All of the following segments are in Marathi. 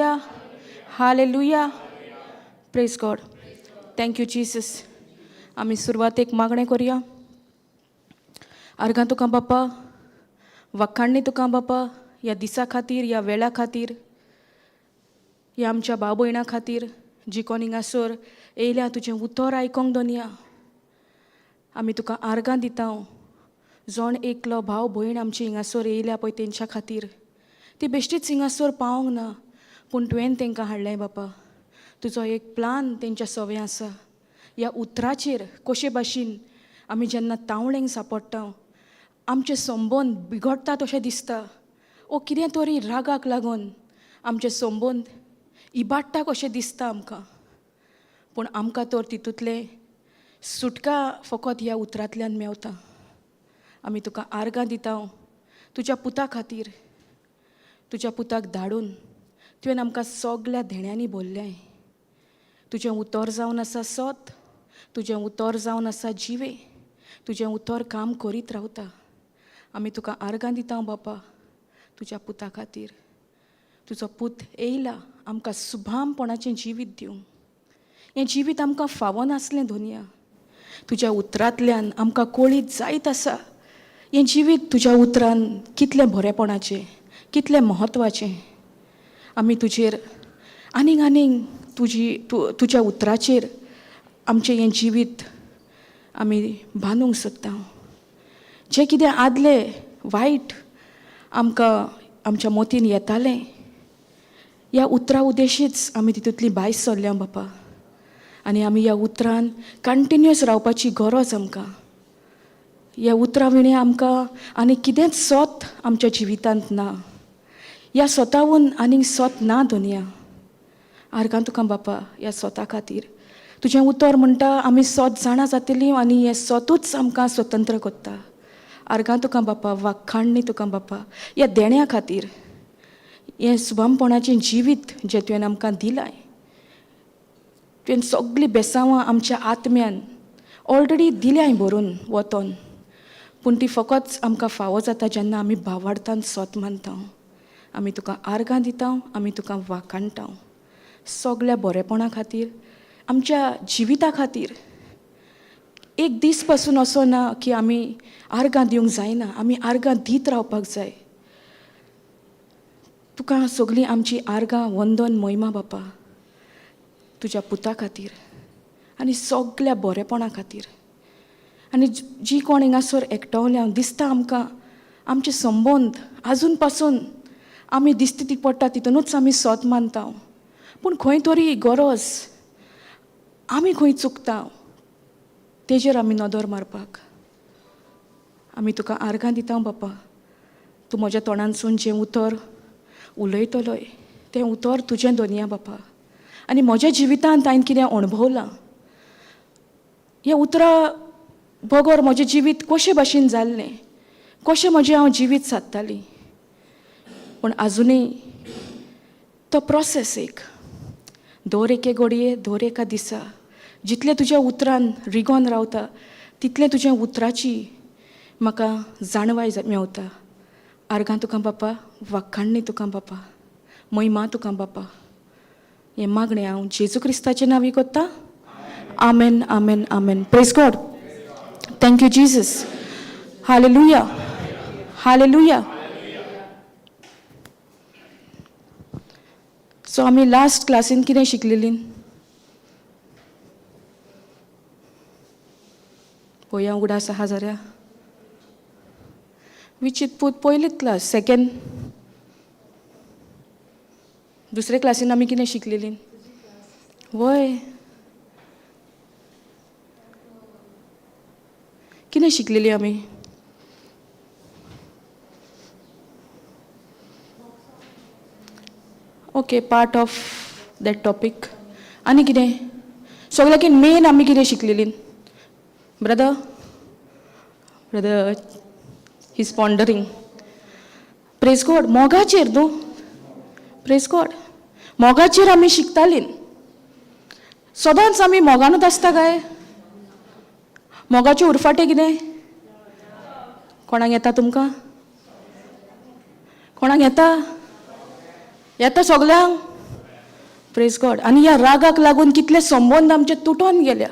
Hallelujah, hallelujah. Praise God. Thank you Jesus. आम्ही सुरवातेक मागणें करुया. अर्गां तुका बापा, वखाणणी तुका बापा, ह्या दिसा खातीर, ह्या वेळा खातीर, ह्या आमच्या भाव भयणां खातीर जी कोण हिंगासर येयल्या तुजें उतर आयकोंक दोनया. आमी तुका आर्गां दिता. जोण एकलो भाव भयण आमची हिंगासर येयल्या पळय तेंच्या खातीर, ती बेश्टीच हिंगासर पावोंक ना, पूण तुवें तेंकां हाडलें बापा. तुजो एक प्लान तेंच्या सवें आसा. ह्या उतराचेर कशे भाशेन आमी जेन्ना तावळेंक सांपडटा, आमचे संबंद बिगडटा तशें दिसता, ओ कितें तरी रागाक लागून आमचे संबंद इबाडटा कशें दिसता आमकां. पूण आमकां तर तितूंतले सुटका फकत ह्या उतरांतल्यान मेवता. आमी तुका आर्गां दिता तुज्या पुता खातीर. तुज्या पुताक धाडून तुवें आमकां सगल्या धेण्यांनी भरल्याय. तुजें उतर जावन आसा सत, तुजें उतर जावन आसा जिवे, तुजें उतर काम करीत रावता. आमी तुका आर्गां दिता बापा तुज्या पुता खातीर. तुजो पूत येयला आमकां सुभामपणाचें जिवीत दिवंक. हें जिवीत आमकां फावो नासलें धोनया. तुज्या उतरांतल्यान आमकां कळीत जायत आसा हें जिवीत तुज्या उतरान कितलें बरेपणाचें, कितलें म्हत्वाचें. आमी तुजेर आनीक आनीक तुज्या उतराचेर आमचें हें जिवीत आमी बांदूंक सोदता. जें कितें आदलें वायट आमकां आमच्या मतीन येतालें, ह्या उतरा उद्देशीच आमी तितूंतली भायर सरल्या बापा. आनी आमी ह्या उतरान कंटिन्युअस रावपाची गरज आमकां. ह्या उतरा विणें आमकां आनी कितेंच सोत आमच्या जिवितांत ना. ह्या स्वतावून आनीक सोत ना धोनया. आर्गां तुका बापा ह्या स्वता खातीर. तुजें उतर म्हणटा आमी सोत जाणां जातलीं आनी हें सोतूच आमकां स्वतंत्र कोत्ता. आर्गां तुका बापा, वाखाणणी तुका बापा ह्या देण्या खातीर. हें सुभामपणाचें जिवीत जें तुवें आमकां दिलाय. तुवें सगळीं बेसांवां आमच्या आत्म्यान ऑलरेडी दिल्याय भरून वतोन, पूण ती फकत आमकां फावो जाता जेन्ना आमी भावार्थान सोत मानता. आमी तुका आर्गां दिता, आमी तुका वाखाणटा सगल्या बरेपणा खातीर, आमच्या जिविता खातीर. एक दीस पासून असो ना की आमी आर्गां दिवंक जायना. आमी आर्गां दीत रावपाक जाय. तुका सगळीं आमची आर्गां, वंदन, महिमा बापा तुज्या पुता खातीर आनी सगल्या बरेपणा खातीर. आनी जी कोण हिंगासर एकटवल्या दिसता आमकां आमचे संबंद आजून पासून आमी दिसता ती पडटा तितूनूच आमी सोत मानता, पूण खंय तरी गरज आमी खंय चुकता तेजेर आमी नदर मारपाक. आमी तुका आर्गां दिता बापा. तूं म्हज्या तोंडानसून जें उतर उलयतलोय तें उतर तुजें धोनया बापा. आनी म्हज्या जिवितांत हांवें कितें अणभवलां, हें उतरां बगर म्हजें जिवीत कशें भाशेन जाल्लें, कशें म्हजें हांव जिवीत सादतालीं. पूण आजुनूय तो प्रोसेस एक दर एके घडये, दर एका दिसा जितलें तुज्या उतरान रिगोन रावता तितलें तुज्या उतराची म्हाका जाणवाय मेवता. आर्गां तुका बापा, वाखाणणी तुका बापा, महिमा तुका बापा. हें मागणें हांव जेजू क्रिस्ताचें नांवी कोत्ता. Amen, amen, amen. Praise God. Thank you Jesus. Hallelujah, hallelujah. So आमी लास्ट क्लासीन कितें शिकलेलीं पळोवया उगडास आहा जाल्यार. विचित पूत पयलीत क्लास, सेकेंड दुसरे क्लासीन आमी कितें शिकलेलीं. वय कितें शिकलेलीं आमी. Okay, part of that topic. आनी कितें सगळ्याकीन मेन आमी कितें शिकलेलीं. Brother he is pondering. Praise God. मोगाचेर न्हू. Praise God. मोगाचेर आमी शिकतालीं. सदांच आमी मोगानूच आसता काय. मोगाचे उरफाटे कितें कोणाक येता तुमकां. कोणाक येता. येता सगल्यांक. Praise God. आणि ह्या रागाक लागून कितले संबंध आमचे तुटून गेल्या.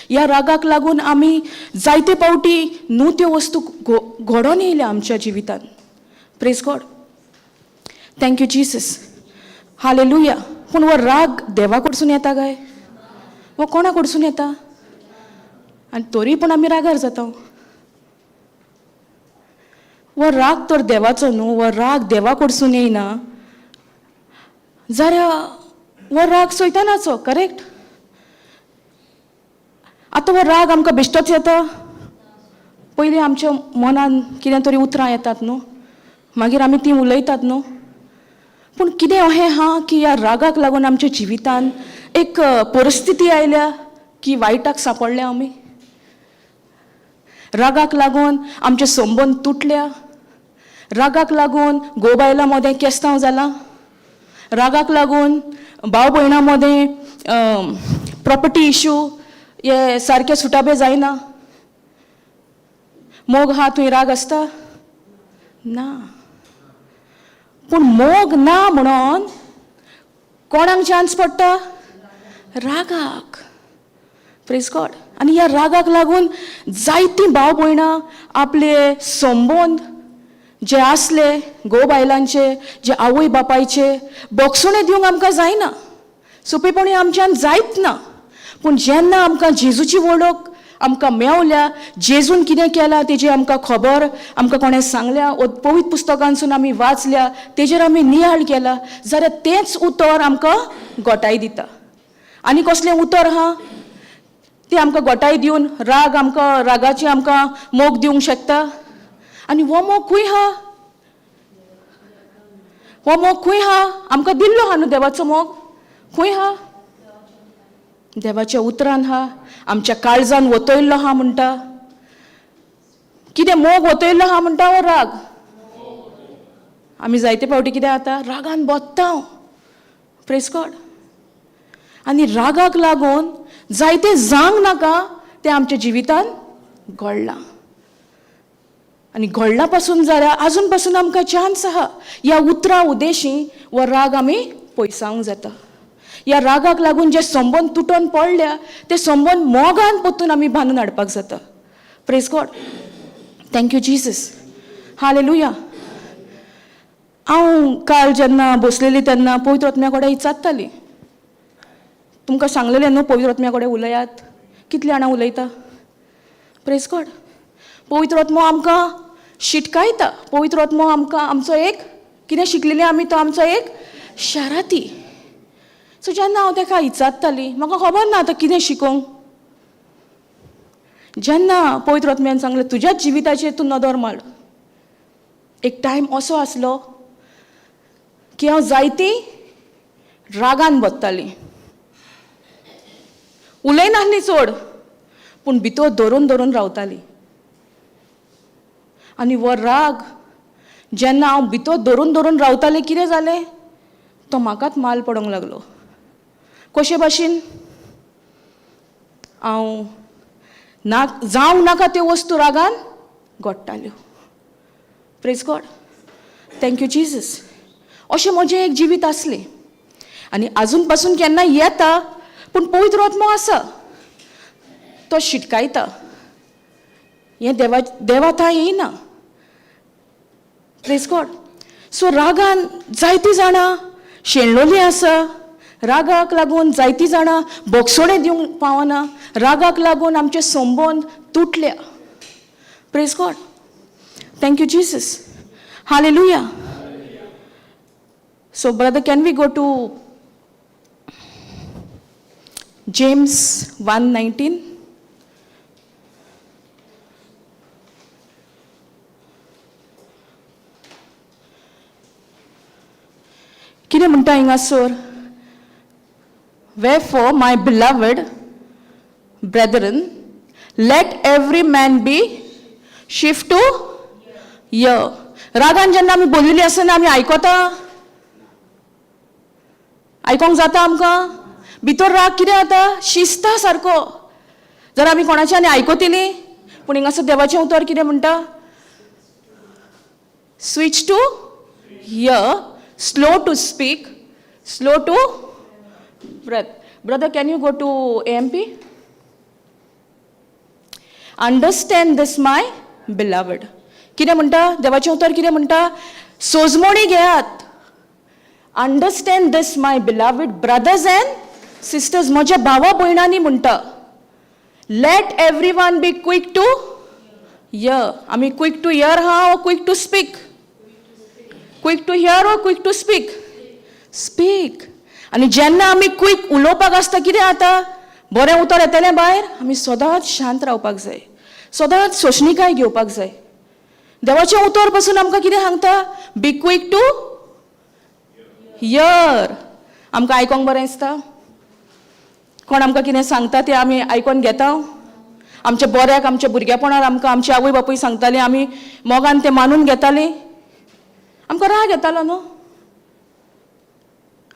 ह्या रागाक लागून आमी जायते पावटी न्हू त्यो वस्तू घडोवन येयल्या आमच्या जिवितान. Praise God. Thank you Jesus. Hallelujah. पूण हो राग देवा कडसून येता काय? वो कोणा कडसून येता? आनी तरी पूण आमी रागार जाता. वो राग तर देवाचो न्हू, वो राग देवा कडसून येयना जाल्यार वो राग सैतानाचो. करेक्ट. आतां वो राग आमकां बेश्टोच येता? पयलीं आमच्या मनान कितें तरी उतरां येतात न्हू, मागीर आमी ती उलयतात न्हू. पूण कितें अहें हा की ह्या रागाक लागून आमच्या जिवितान एक परिस्थिती आयल्या की वायटाक सांपडल्या आमी. रागाक लागून आमचे संबंध तुटल्या. रागाक लागून घोव बायलां मदें केस्तांव जालां. रागाक लागून भाव भयणां मदें प्रॉपर्टी इश्यू हे सारके सुटाबे जायना. मोग हा थंय राग आसता? ना. पूण मोग ना म्हणून कोणाक चान्स पडटा? रागाक. Praise God. आनी ह्या रागाक लागून जायतीं भाव भयणां आपले संबंद जे आसले घोव बायलांचे, जे आवय बापायचे, बोगसुणे दिवंक आमकां जायना. सोंपेपणी आमच्यान जायत ना. पूण जेन्ना आमकां जेजूची वळख आमकां मेवल्या, जेजून कितें केलां तेजी आमकां खबर आमकां कोणें सांगल्या, पवित्र पुस्तकांसून आमी वाचल्या, तेजेर आमी नियाळ केला, जाल्यार तेंच उतर आमकां घोटाय दिता. आनी कसलें उतर हा? तें आमकां घोटाय दिवन राग आमकां रागाची आमकां मोग दिवंक शकता. आनी हो मोग खंय हा? हो मोग खंय हा? आमकां दिल्लो हा न्हू देवाचो मोग. खंय हा? देवाच्या उतरान हा. आमच्या काळजान वतयल्लो हा म्हणटा. कितें मोग वतयल्लो हा म्हणटा हो राग. आमी जायते फावटी कितें जाता? रागान बोत्ता. Praise God. आनी रागाक लागून जायतें जावंक नाका तें आमच्या जिवितान घडलां. आनी घडला पासून जाल्यार आजून पासून आमकां चान्स आहा. ह्या उतरां उद्देशी वो राग आमी पयसावंक जाता. ह्या रागाक लागून जे संबंध तुटून पडल्या ते संबंध मोगान परतून आमी बांदून हाडपाक जाता. Praise God. Thank you Jesus. Hallelujah. हांव काल जेन्ना बसलेली तेन्ना पवित्र आत्म्या कडेन विचारताली. तुमकां सांगलेलें न्हू पवित्र आत्म्या कडेन उलयात. कितले जाणां उलयता? Praise God. पवित्र आत्मो आमकां शिटकायता. पवित्र आत्मो आमकां आमचो एक कितें शिकलेलें आमी तो आमचो एक शाराती. सो जेन्ना हांव ताका विचारताली म्हाका खबर ना आतां कितें शिकोवंक. जेन्ना पवित्र आत्म्यान सांगलें तुज्याच जिविताचेर तूं नदर मार. एक टायम असो आसलो की हांव जायती रागान बसताली. उलयनासली चड, पूण भितर धरून धरून रावताली. आनी वो राग जेन्ना हांव भितर धरून धरून रावतालें कितें जालें? तो म्हाकाच माल पडोंक लागलो. कशे भाशेन? हांव जावंक नाका त्यो वस्तू रागान घडटाल्यो. Praise God. Thank you Jesus. अशें म्हजें एक जिवीत आसलें. आनी आजून पासून केन्ना येता, पूण पवित्र आत्मो आसा तो शिटकायता. हें देवा थंय येयना. Praise God. सो रागान जायतीं जाणां शेणलोलीं आसा. रागाक लागून जायतीं जाणां बोगसोणे दिवंक पावना. रागाक लागून आमचे संबंध तुटल्या. Praise God. Thank you Jesus. Hallelujah. So brother, can we go to James 1:19? कितें म्हणटा हिंगासर? Wherefore, my beloved brethren, let every man be swift to hear. रागान जेन्ना आमी बोलिल्ली आसतना आमी आयकता. आयकोंक जाता आमकां? भितर राग कितें जाता? शिस्ता सारको. जर आमी कोणाची आनी आयकतली, पूण हिंगासर देवाचें उतर कितें म्हणटा? Switch to here, slow to speak, slow to Brother, can you go to AMP? Understand this, my beloved. कितें म्हणटा देवाचें उतर कितें म्हणटा सोजमोणी घेयात. Understand this my beloved brothers and sisters. म्हज्या भावा भयणांनी म्हणटा let every one be quick to hear. आमी क्विक टू हियर हा or quick to speak? Quick to hear or quick to speak? Speak. आनी जेन्ना आमी क्विक उलोवपाक आसता कितें जाता बरें उतर येतलें भायर आमी सदांच शांत रावपाक जाय. सदांच सोशणिकाय घेवपाक जाय. देवाचें उतर पासून आमकां कितें सांगता बी क्विक टू हियर. आमकां आयकोंक बरें दिसता. कोण आमकां कितें सांगता तें आमी आयकोन घेता. आमच्या बऱ्याक आमच्या भुरगेपणांत आमकां आमची आवय बापूय सांगतालीं आमी मोगान तें मानून घेतालीं. आमकां राग येतालो न्हू.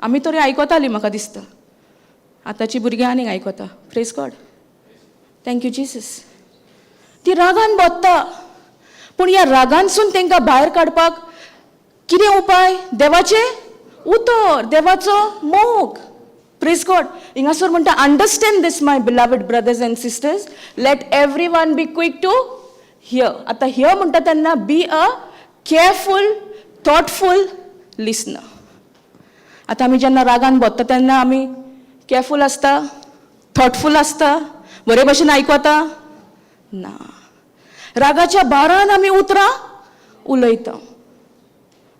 आमी तरी आयकतालीं म्हाका दिसता. आतांची भुरगीं आनीक आयकता. Praise God. Thank you Jesus. ती रागान बोत्ता. पूण ह्या रागानसून तांकां भायर काडपाक कितें उपाय? देवाचें उतर, देवाचो मोग. Praise God. हिंगासर म्हणटा understand this my beloved brothers and sisters let every one be quick to hear. आतां हियर म्हणटा तेन्ना बी अ केअरफूल थॉटफूल लिसनर. आतां आमी जेन्ना रागान बोत्ता तेन्ना आमी केअरफूल आसता, थॉटफूल आसता, बरे भशेन आयकता? ना. रागाच्या भारान आमी उतरां उलयता.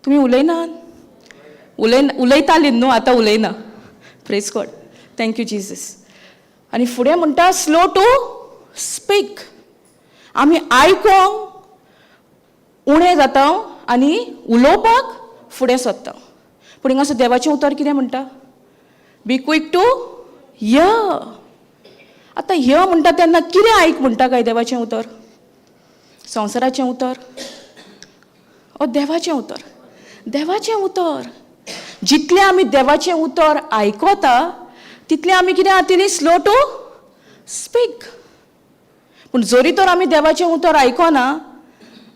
तुमी उलयनात? उलयतालीं न्हू, आतां उलयना. Praise God. Thank you Jesus. आनी फुडें म्हणटा स्लो टू स्पीक. आमी आयकोंक उणें जाता आनी उलोवपाक फुडें सरता. पूण हिंगासर देवाचें उतर कितें म्हणटा बी क्विक टू हियर. आतां हियर म्हणटा तेन्ना कितें आयक म्हणटा काय देवाचें उतर? संवसाराचें उतर ओ देवाचें उतर? देवाचें उतर. जितलें आमी देवाचें उतर आयकता तितलें आमी कितें जातलीं स्लो टू स्पीक. पूण जोरी तर आमी देवाचें उतर आयकना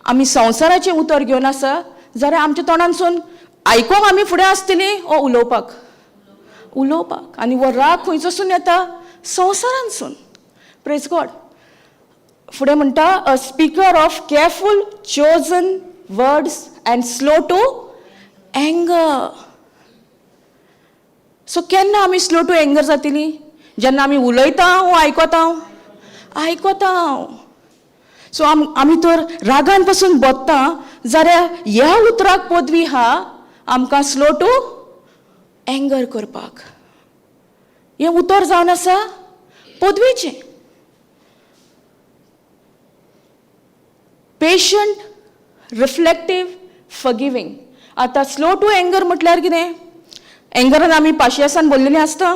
आमी संवसाराचें उतर घेवन आसा जाल्यार आमच्या तोंडानसून आयकोंक आमी फुडें आसतलीं ओ उलोवपाक. आनी हो राग खंयचोसून येता? संवसारानसून. Praise God. फुडें म्हणटा a speaker of careful chosen words and slow to anger. So केन्ना आमी स्लो टू एंगर जातलीं? जेन्ना आमी उलयता वो आयकता? सो आमी तर रागान पासून बोत्ता जाल्यार ह्या उतराक पदवी हा आमकां स्लो टू एंगर करपाक. हें उतर जावन आसा पदवेचें. Patient, reflective, forgiving. आतां स्लो टू एंगर म्हटल्यार कितें? एंगरान आमी पाशियेसान बोल्लेलीं आसता.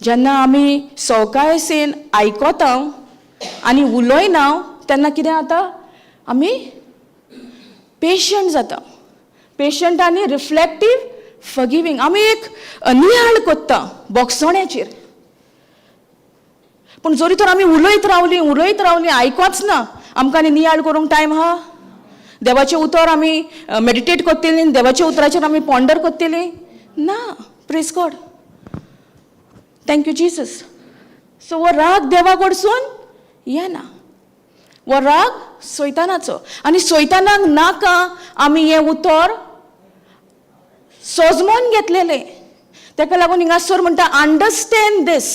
जेन्ना आमी सवकायेन आयकता आनी उलयना तेन्ना कितें जाता? आमी पेशंट जाता. पेशंट आनी रिफ्लेक्टीव, फॉरगिविंग. आमी एक नियाळ कोत्ता बोगसोण्याचेर. पूण जोरी तर आमी उलयत रावलीं आयकोच ना आमकां आनी नियाळ करूंक टायम हा? देवाचें उतर आमी मेडिटेट कोत्तेलीं, देवाच्या उतराचेर आमी पॉन्डर कोत्तेलीं? ना. Praise God. Thank you Jesus. So हो राग देवा कडसून येना. हो राग सैतानाचो. आनी सैतानाक नाका आमी हें उतर सोजमोन घेतलेलें. ताका लागून हिंगासर म्हणटा अंडरस्टँड दीस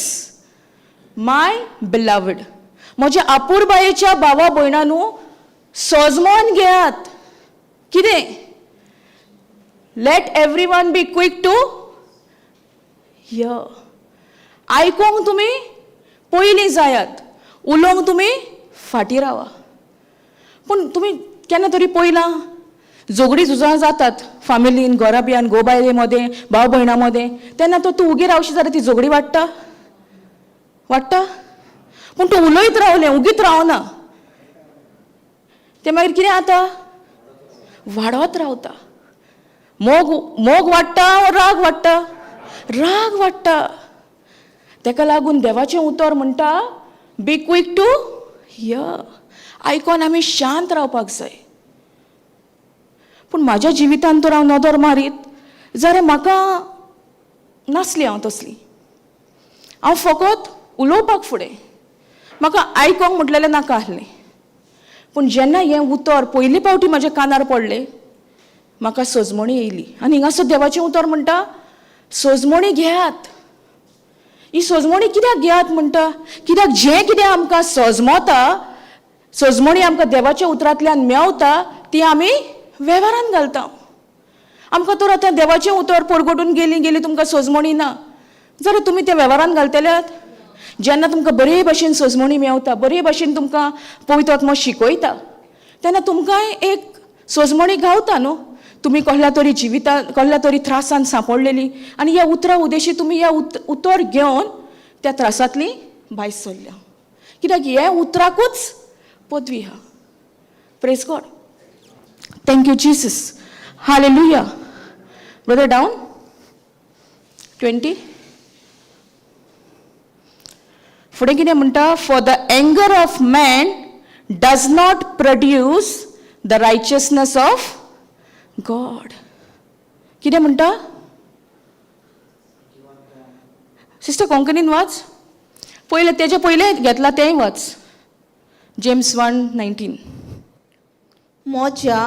माय बिलावड. म्हज्या आपुरबायेच्या भावा भयणांनो सोजमोन घेयात. कितें? Let every one be quick to hear. आयकोंक तुमी पयलीं जायात, उलोवंक तुमी फाटीं रावा. पूण तुमी केन्ना तरी पळयलां झगडीं झुजां जातात फॅमिलीन, घरा बियान, घोव मदें, भाव भयणां मदें. तेन्ना तो तूं उगी रावशी जाल्यार ती झगडी वाडटा? पूण तूं उलयत रावलें, उगीत रावना, तें मागीर कितें जाता? वाडत रावता. मोग वाडटा वा राग वाडटा? राग वाडटा. ताका लागून देवाचें उतर म्हणटा बी क्विक टू हियर. आयकोन आमी शांत रावपाक जाय. पूण म्हाज्या जिवितांत तर हांव नदर मारीत जाल्यार म्हाका नासली हांव तसली. हांव फकत उलोवपाक फुडें, म्हाका आयकोंक म्हटलेलें नाका आसलें. पूण जेन्ना हें उतर पयली फावटी म्हाज्या कानार पडलें, म्हाका सजमणी येयली. आनी हिंगासर देवाचें उतर म्हणटा, सजमणी घेयात. ही सजमणी कित्याक घेयात म्हणटा? कित्याक जें कितें आमकां सजमता, सजमणी आमकां देवाच्या उतरांतल्यान मेवता, ती आमी वेव्हारान घालता. आमकां तर आतां देवाचें उतर परगटून गेली तुमकां सजमणी ना, जाल्यार तुमी तें वेव्हारान घालतल्यात. जेन्ना तुमकां बरे भशेन सजमणी मेवता, बरे भशेन तुमकां पवित्र आत्मो शिकयता, तेन्ना तुमकांय एक सजमणी गावता न्हू. तुमी कसल्या तरी जिवितांत, कसल्या तरी त्रासान सांपडलेली, आनी ह्या उतरा उदेशी तुमी ह्या उतर घेवन त्या त्रासांतली भायर सरल्या. कित्याक हे उतराकूच पदवी आहा. Praise God. Thank you Jesus. Hallelujah. Brother down 20. फुडें कितें म्हणटा? For the anger of man does not produce the righteousness of God. कितें म्हणटा? सिस्टर कोंकणीन वाच. पयलें तेजे पयलें घेतला तेंय वाच. जेम्स 1:19. म्हज्या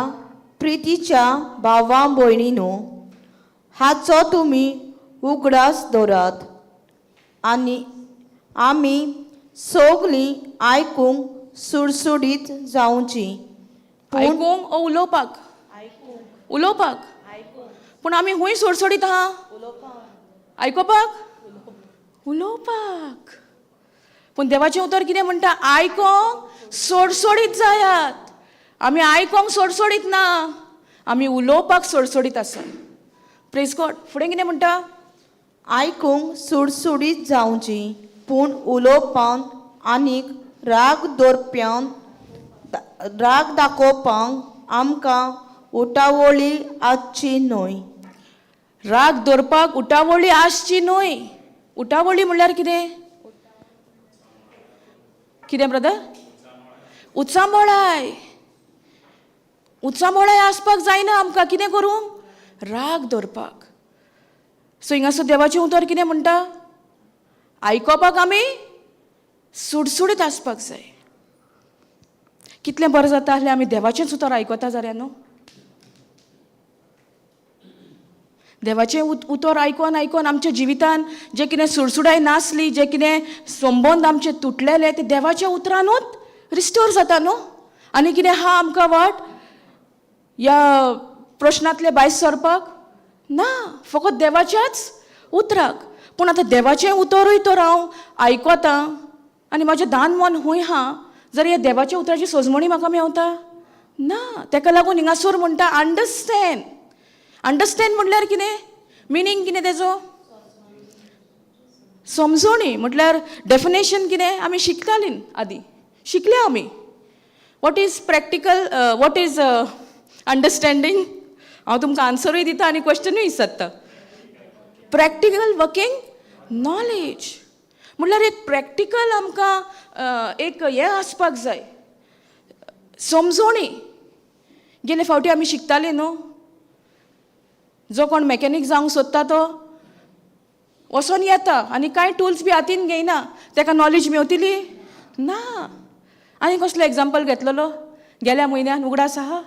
प्रितीच्या भावां भयणीनो, हाचो तुमी उगडास दवरात आनी आमी सगलीं आयकूंक सुडसुडीत जावची. आयकूंक ओ उलोवपाक? उलोवपाक. पूण आमी खूंय सोडसोडीत आहा? आयकोपाक? उलोवपाक. पूण देवाचें उतर कितें म्हणटा? आयकोंक सोडसोडीत जायात. आमी आयकोंक सोडसोडीत ना, आमी उलोवपाक सोडसोडीत आसा. Praise God. फुडें कितें म्हणटा? आयकूंक सुडसुडीत जावची, पूण उलोवपाक आनीक राग दाखोवपाक आमकां उटावळी आसची न्हय. राग दवरपाक उटावळी आसची न्हय. उटावळी म्हणल्यार कितें? कितें ब्रदर? उत्सामोळाय. उत्सामोळाय आसपाक जायना आमकां. कितें करूंक? राग दवरपाक. सो हिंगासर देवाचें उतर कितें म्हणटा? आयकोपाक आमी सुडसुडीत आसपाक जाय. कितलें बरें जाता आसलें आमी देवाचेंच उतर आयकता जाल्यार न्हू. देवाचें उतर आयकोन आयकोन आमच्या जिवितान जें कितें सुडसुडाय नासली, जें कितें संबंद आमचे तुटलेले, ते देवाच्या उतरानूच रिस्टोर जाता न्हू. आनी कितें आहा आमकां वाट ह्या प्रश्नांतले भायर सरपाक? ना, फकत देवाच्याच उतराक. पूण आतां देवाचें उतरूय तर हांव आयकतां आनी म्हजें दान मन खूंय आहा, जाल्यार ह्या देवाच्या उतराची सजमणी म्हाका मेवता? ना. ताका लागून हिंगासर म्हणटा अंडरस्टँड. अंडरस्टँड म्हटल्यार कितें? मिनींग कितें तेजो? समजोणी. म्हटल्यार डेफिनेशन कितें? आमी शिकतालीं आदी, शिकल्या आमी. What is practical, what is understanding? हांव तुमकां आन्सरूय दिता आनी क्वेश्चनूय विचारता. प्रॅक्टिकल वर्किंग नॉलेज म्हटल्यार एक प्रॅक्टिकल आमकां एक हें आसपाक जाय, समजोणी. गेले फावटी आमी शिकतालीं न्हू, जो कोण मॅकॅनीक जावंक सोदता तो वचोन येता आनी कांय टुल्स बी हातीन घेयना, ताका नॉलेज मेवतली ना. आनी कसलो एग्जाम्पल घेतलेलो गेल्या म्हयन्यान? उगडास आहा.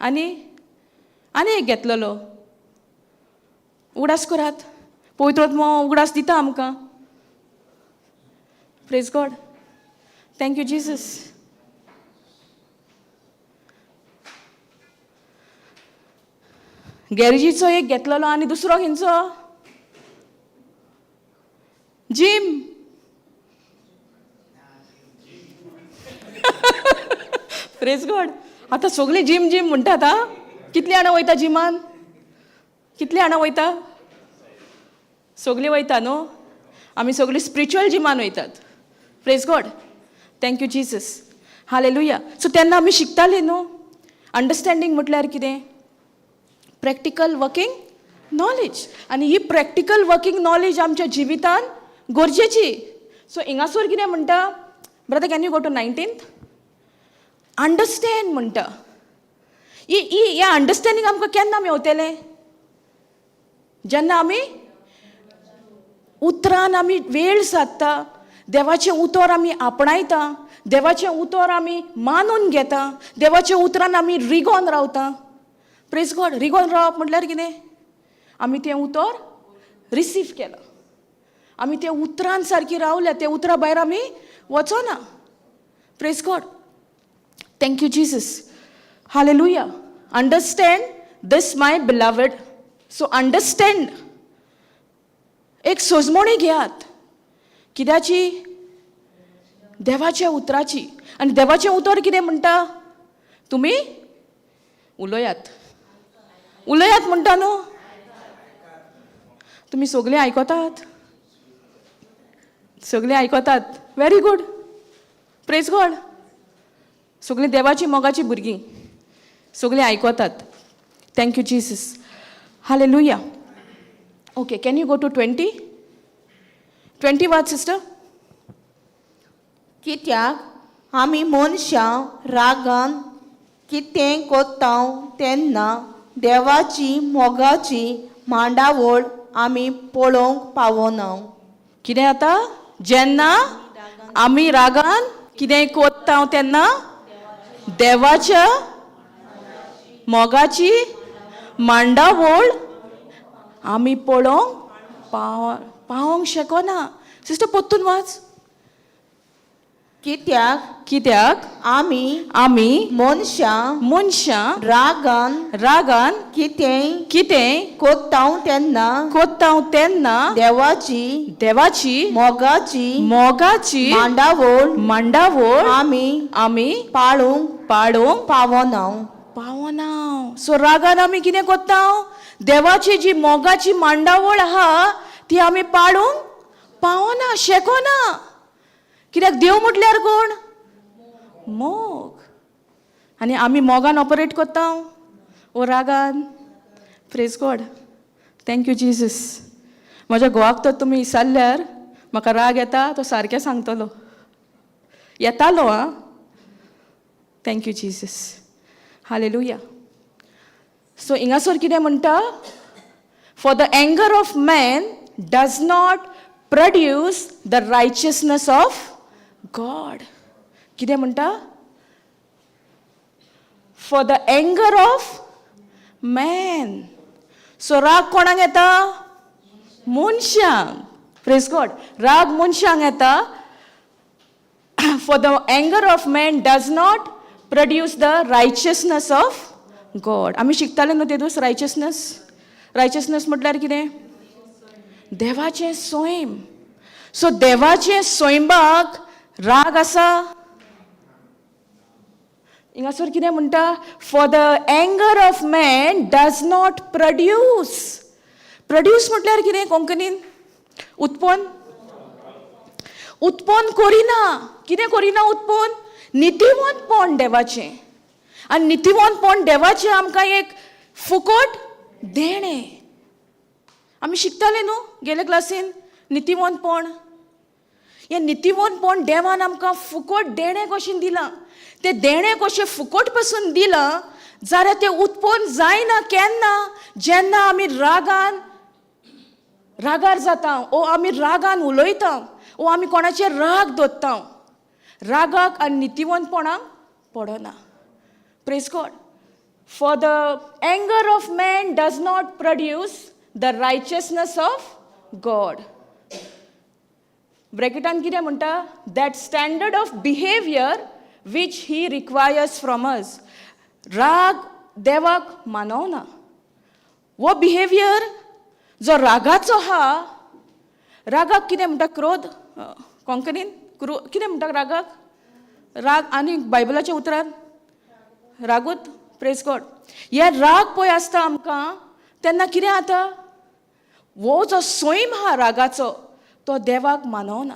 आनी एक घेतलेलो. उगडास करात. पवित्र आत्मो उगडास दिता आमकां. Praise God. Thank you Jesus. गॅरेजीचो एक घेतलेलो आनी दुसरो खंयचो? जीम. Praise God. आतां सगळीं जीम जीम म्हणटात. आं, कितलीं जाणां वयता जिमान? कितलीं जाणां वयता? सगळीं वयता न्हू. आमी सगळीं स्पिरिच्युअल जिमान वयतात. Praise God. Thank you Jesus. Hallelujah. So तेन्ना आमी शिकतालीं न्हू. अंडरस्टँडींग म्हटल्यार कितें? Practical working knowledge. आनी ही प्रॅक्टिकल वर्किंग नॉलेज आमच्या जिवितान गरजेची. सो हिंगासर कितें म्हणटा? Brother can you go to 19th? Understand म्हणटा. ह्या अंडरस्टँडींग आमकां केन्ना मेवतलें? जेन्ना आमी उतरान आमी वेळ सादता, देवाचें उतर आमी आपणायता, देवाचें उतर आमी मानून घेता, देवाच्या उतरान आमी रिगोन रावता. Praise God. रिगोन रावप म्हटल्यार कितें? आमी तें उतर रिसीव केलां. आमी तें उतरान सारकी रावल्या, तें उतरा भायर आमी वचोना. Praise God. Thank you Jesus. Hallelujah. Understand this my beloved. So understand. एक सोजमणी घेयात कित्याची? देवाच्या उतराची. आनी देवाचें उतर कितें म्हणटा? तुमी उलयात. उलयात म्हणटा न्हू. तुमी सगळीं आयकतात? सगळीं आयकतात. Very good. Praise God. सगळीं देवाची मोगाची भुरगीं सगळीं आयकतात. Thank you Jesus. Hallelujah. Okay, can you go to 20 वाच सिस्टर. कित्याक आमी मनशां रागान कितें कोत्ता तेन्ना देवाची मोगाची मांडावळ आमी पळोवंक पावना. कितें जाता? जेन्ना आमी रागान कितें कोत्ता तेन्ना देवाच्या मोगाची मांडावळ आमी पळोवंक पावोंक शकना. सिस्टर पोत्तून वाच. कित्याक आमी मनशां रागान कितें कोत्ता तेन्ना देवाची मोगाची मांडावळ आमी पाळोवंक पावना. सो रागान आमी कितें कोत्ता? देवाची जी मोगाची मांडावळ आहा ती आमी पाळूंक पावना, शेकोना. कित्याक देव म्हटल्यार कोण? मोग. आनी आमी मोगान ऑपरेट कोत्ता ओ रागान. Praise God. Thank you Jesus. म्हज्या घोवाक तर तुमी विचारल्यार म्हाका राग येता तो सारकें सांगतलो. येतालो. आं. Thank you Jesus. Hallelujah. So हिंगासर कितें म्हणटा? For the anger of man does not produce the righteousness of God. कितें म्हणटा? For the anger of man. So राग कोणाक येता? मनशांक. Praise God. राग मनशांक येता. For the anger of man does not produce the righteousness of God. आमी शिकताले न्हू ते दीस रायचियसनेस म्हटल्यार कितें? देवाचें सोयम. सो देवाचें सोयंबाक राग आसा. हिंगासर कितें म्हणटा? For the anger of man does not produce. Produce म्हटल्यार कितें कोंकणीन? उत्पन्न करिना. कितें करिना उत्पन्न? नितिवंतपण देवाचें. आनी नितिवंतपण देवाचें आमकां एक फुकट देणें. आमी शिकताले न्हू गेले क्लासीन नितिवंतपण. हें नितिवंतपण देवान आमकां फुकट देणें कशें दिलां. तें देणें कशें फुकट पासून दिलां जाल्यार तें उत्पन्न जायना केन्ना? जेन्ना आमी रागार जाता ओ आमी रागान उलयता ओ आमी कोणाचेर राग दवरता. रागाक आनी नितिवंतपणाक पडना. Praise God. For the anger of man does not produce the righteousness of God. ब्रॅकेटान कितें म्हणटा? That standard of behaviour which he requires from us. राग देवाक मानवना. वो बिहेवियर जो रागाचो आहा. रागाक कितें म्हणटा? क्रोध. कोंकणीन कितें म्हणटा रागाक? राग. आनी बायबलाच्या उतरान रागूत. Praise God. हे राग पळय आसता आमकां तेन्ना कितें जाता? वो जो सोयम आहा रागाचो तो देवाक मानवना.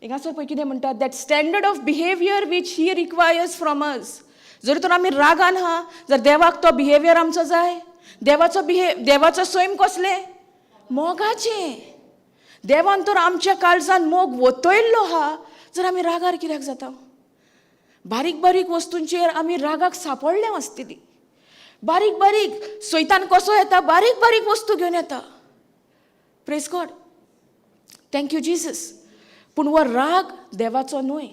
हिंगासर पळय कितें म्हणटा? That standard of behaviour which he requires from अस. जर तर आमी रागान आहा जाल्यार देवाक तो बिहेवियर आमचो जाय. देवाचो सोयम कसलें? मोगाचें. देवान तर आमच्या काळजान मोग वतयल्लो आहा जर आमी रागार कित्याक जाता? बारीक बारीक वस्तूंचेर आमी रागाक सांपडले आसतली. बारीक बारीक सैतान कसो येता, बारीक बारीक वस्तू घेवन येता. Praise God. Thank you Jesus. पूण हो राग देवाचो न्हय.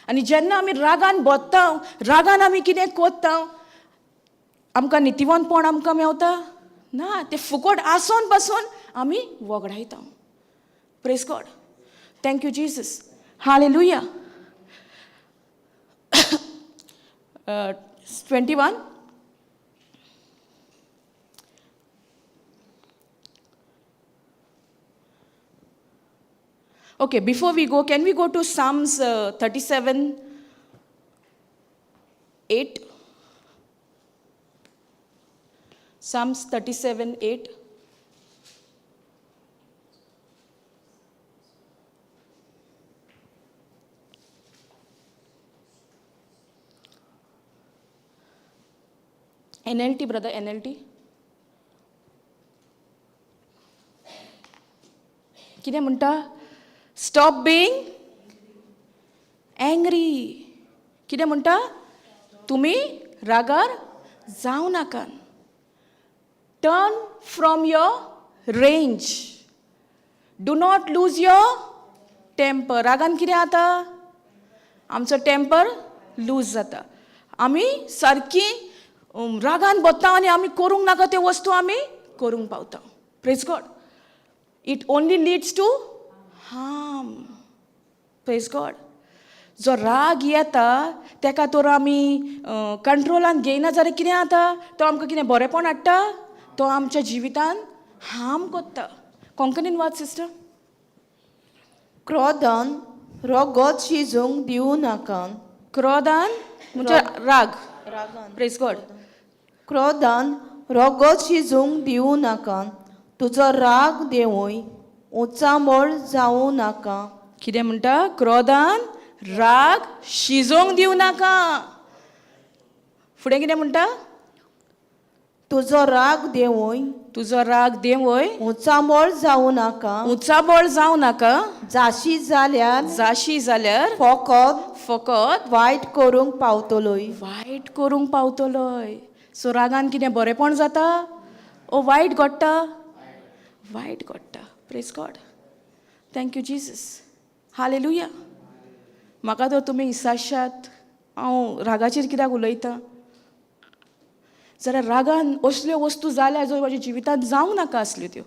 आनी जेन्ना आमी रागान बोत्ता, रागान आमी कितें कोत्ता, आमकां नितिवंतपण आमकां मेवता ना. ते फुकट आसून पासून आमी वगडायता. Praise God. Thank you Jesus. Hallelujah. 21. Okay, before we go, can we go to Psalms 37, 8? Psalms 37, 8. NLT, brother, NLT. कितें म्हणटा? Stop being angry. कितें म्हणटा? तुमी रागार जावं नाका. Turn from your rage. Do not lose your temper. रागान कितें जाता? आमचो टेम्पर लूज जाता. आमी सारकी रागान बोत्ता आनी आमी करूंक नाका त्यो वस्तू आमी करूंक पावता. Praise God. It only leads to harm. Praise God. जो राग येता तेका तर आमी कंट्रोलान घेयना जाल्यार कितें जाता? तो आमकां कितें बरेंपण हाडटा? तो आमच्या जिवितान हार्म कोत्ता. कोंकणीन वाच सिस्टर. क्रोधान रगत शिजूंक दिवं नाका. क्रोधान म्हणजे राग. रागान. Praise God. क्रोधान रगत शिजूंक दिवं नाका. तुजो राग देवूय उचांबळ जावं नाका. कितें म्हणटा? क्रोधान राग शिजोवंक दिवं नाका. फुडें कितें म्हणटा? तुजो राग देवूय तुजो राग देवय उचांबळ जावं नाका. उचाबळ जावं नाका. जाशी जाल्यार फकत वायट करूंक पावतलोय. वायट करूंक पावतलोय. सो रागान कितें बरेंपण जाता ओ वायट घडटा? वायट घडटा. Praise God. Thank you Jesus. Hallelujah. म्हाका तर तुमी विश्वासात हांव रागाचेर कित्याक उलयतां जाल्यार रागान असल्यो वस्तू जाल्या ज्यो म्हाज्या जिवितांत जावंक नाका आसल्यो त्यो.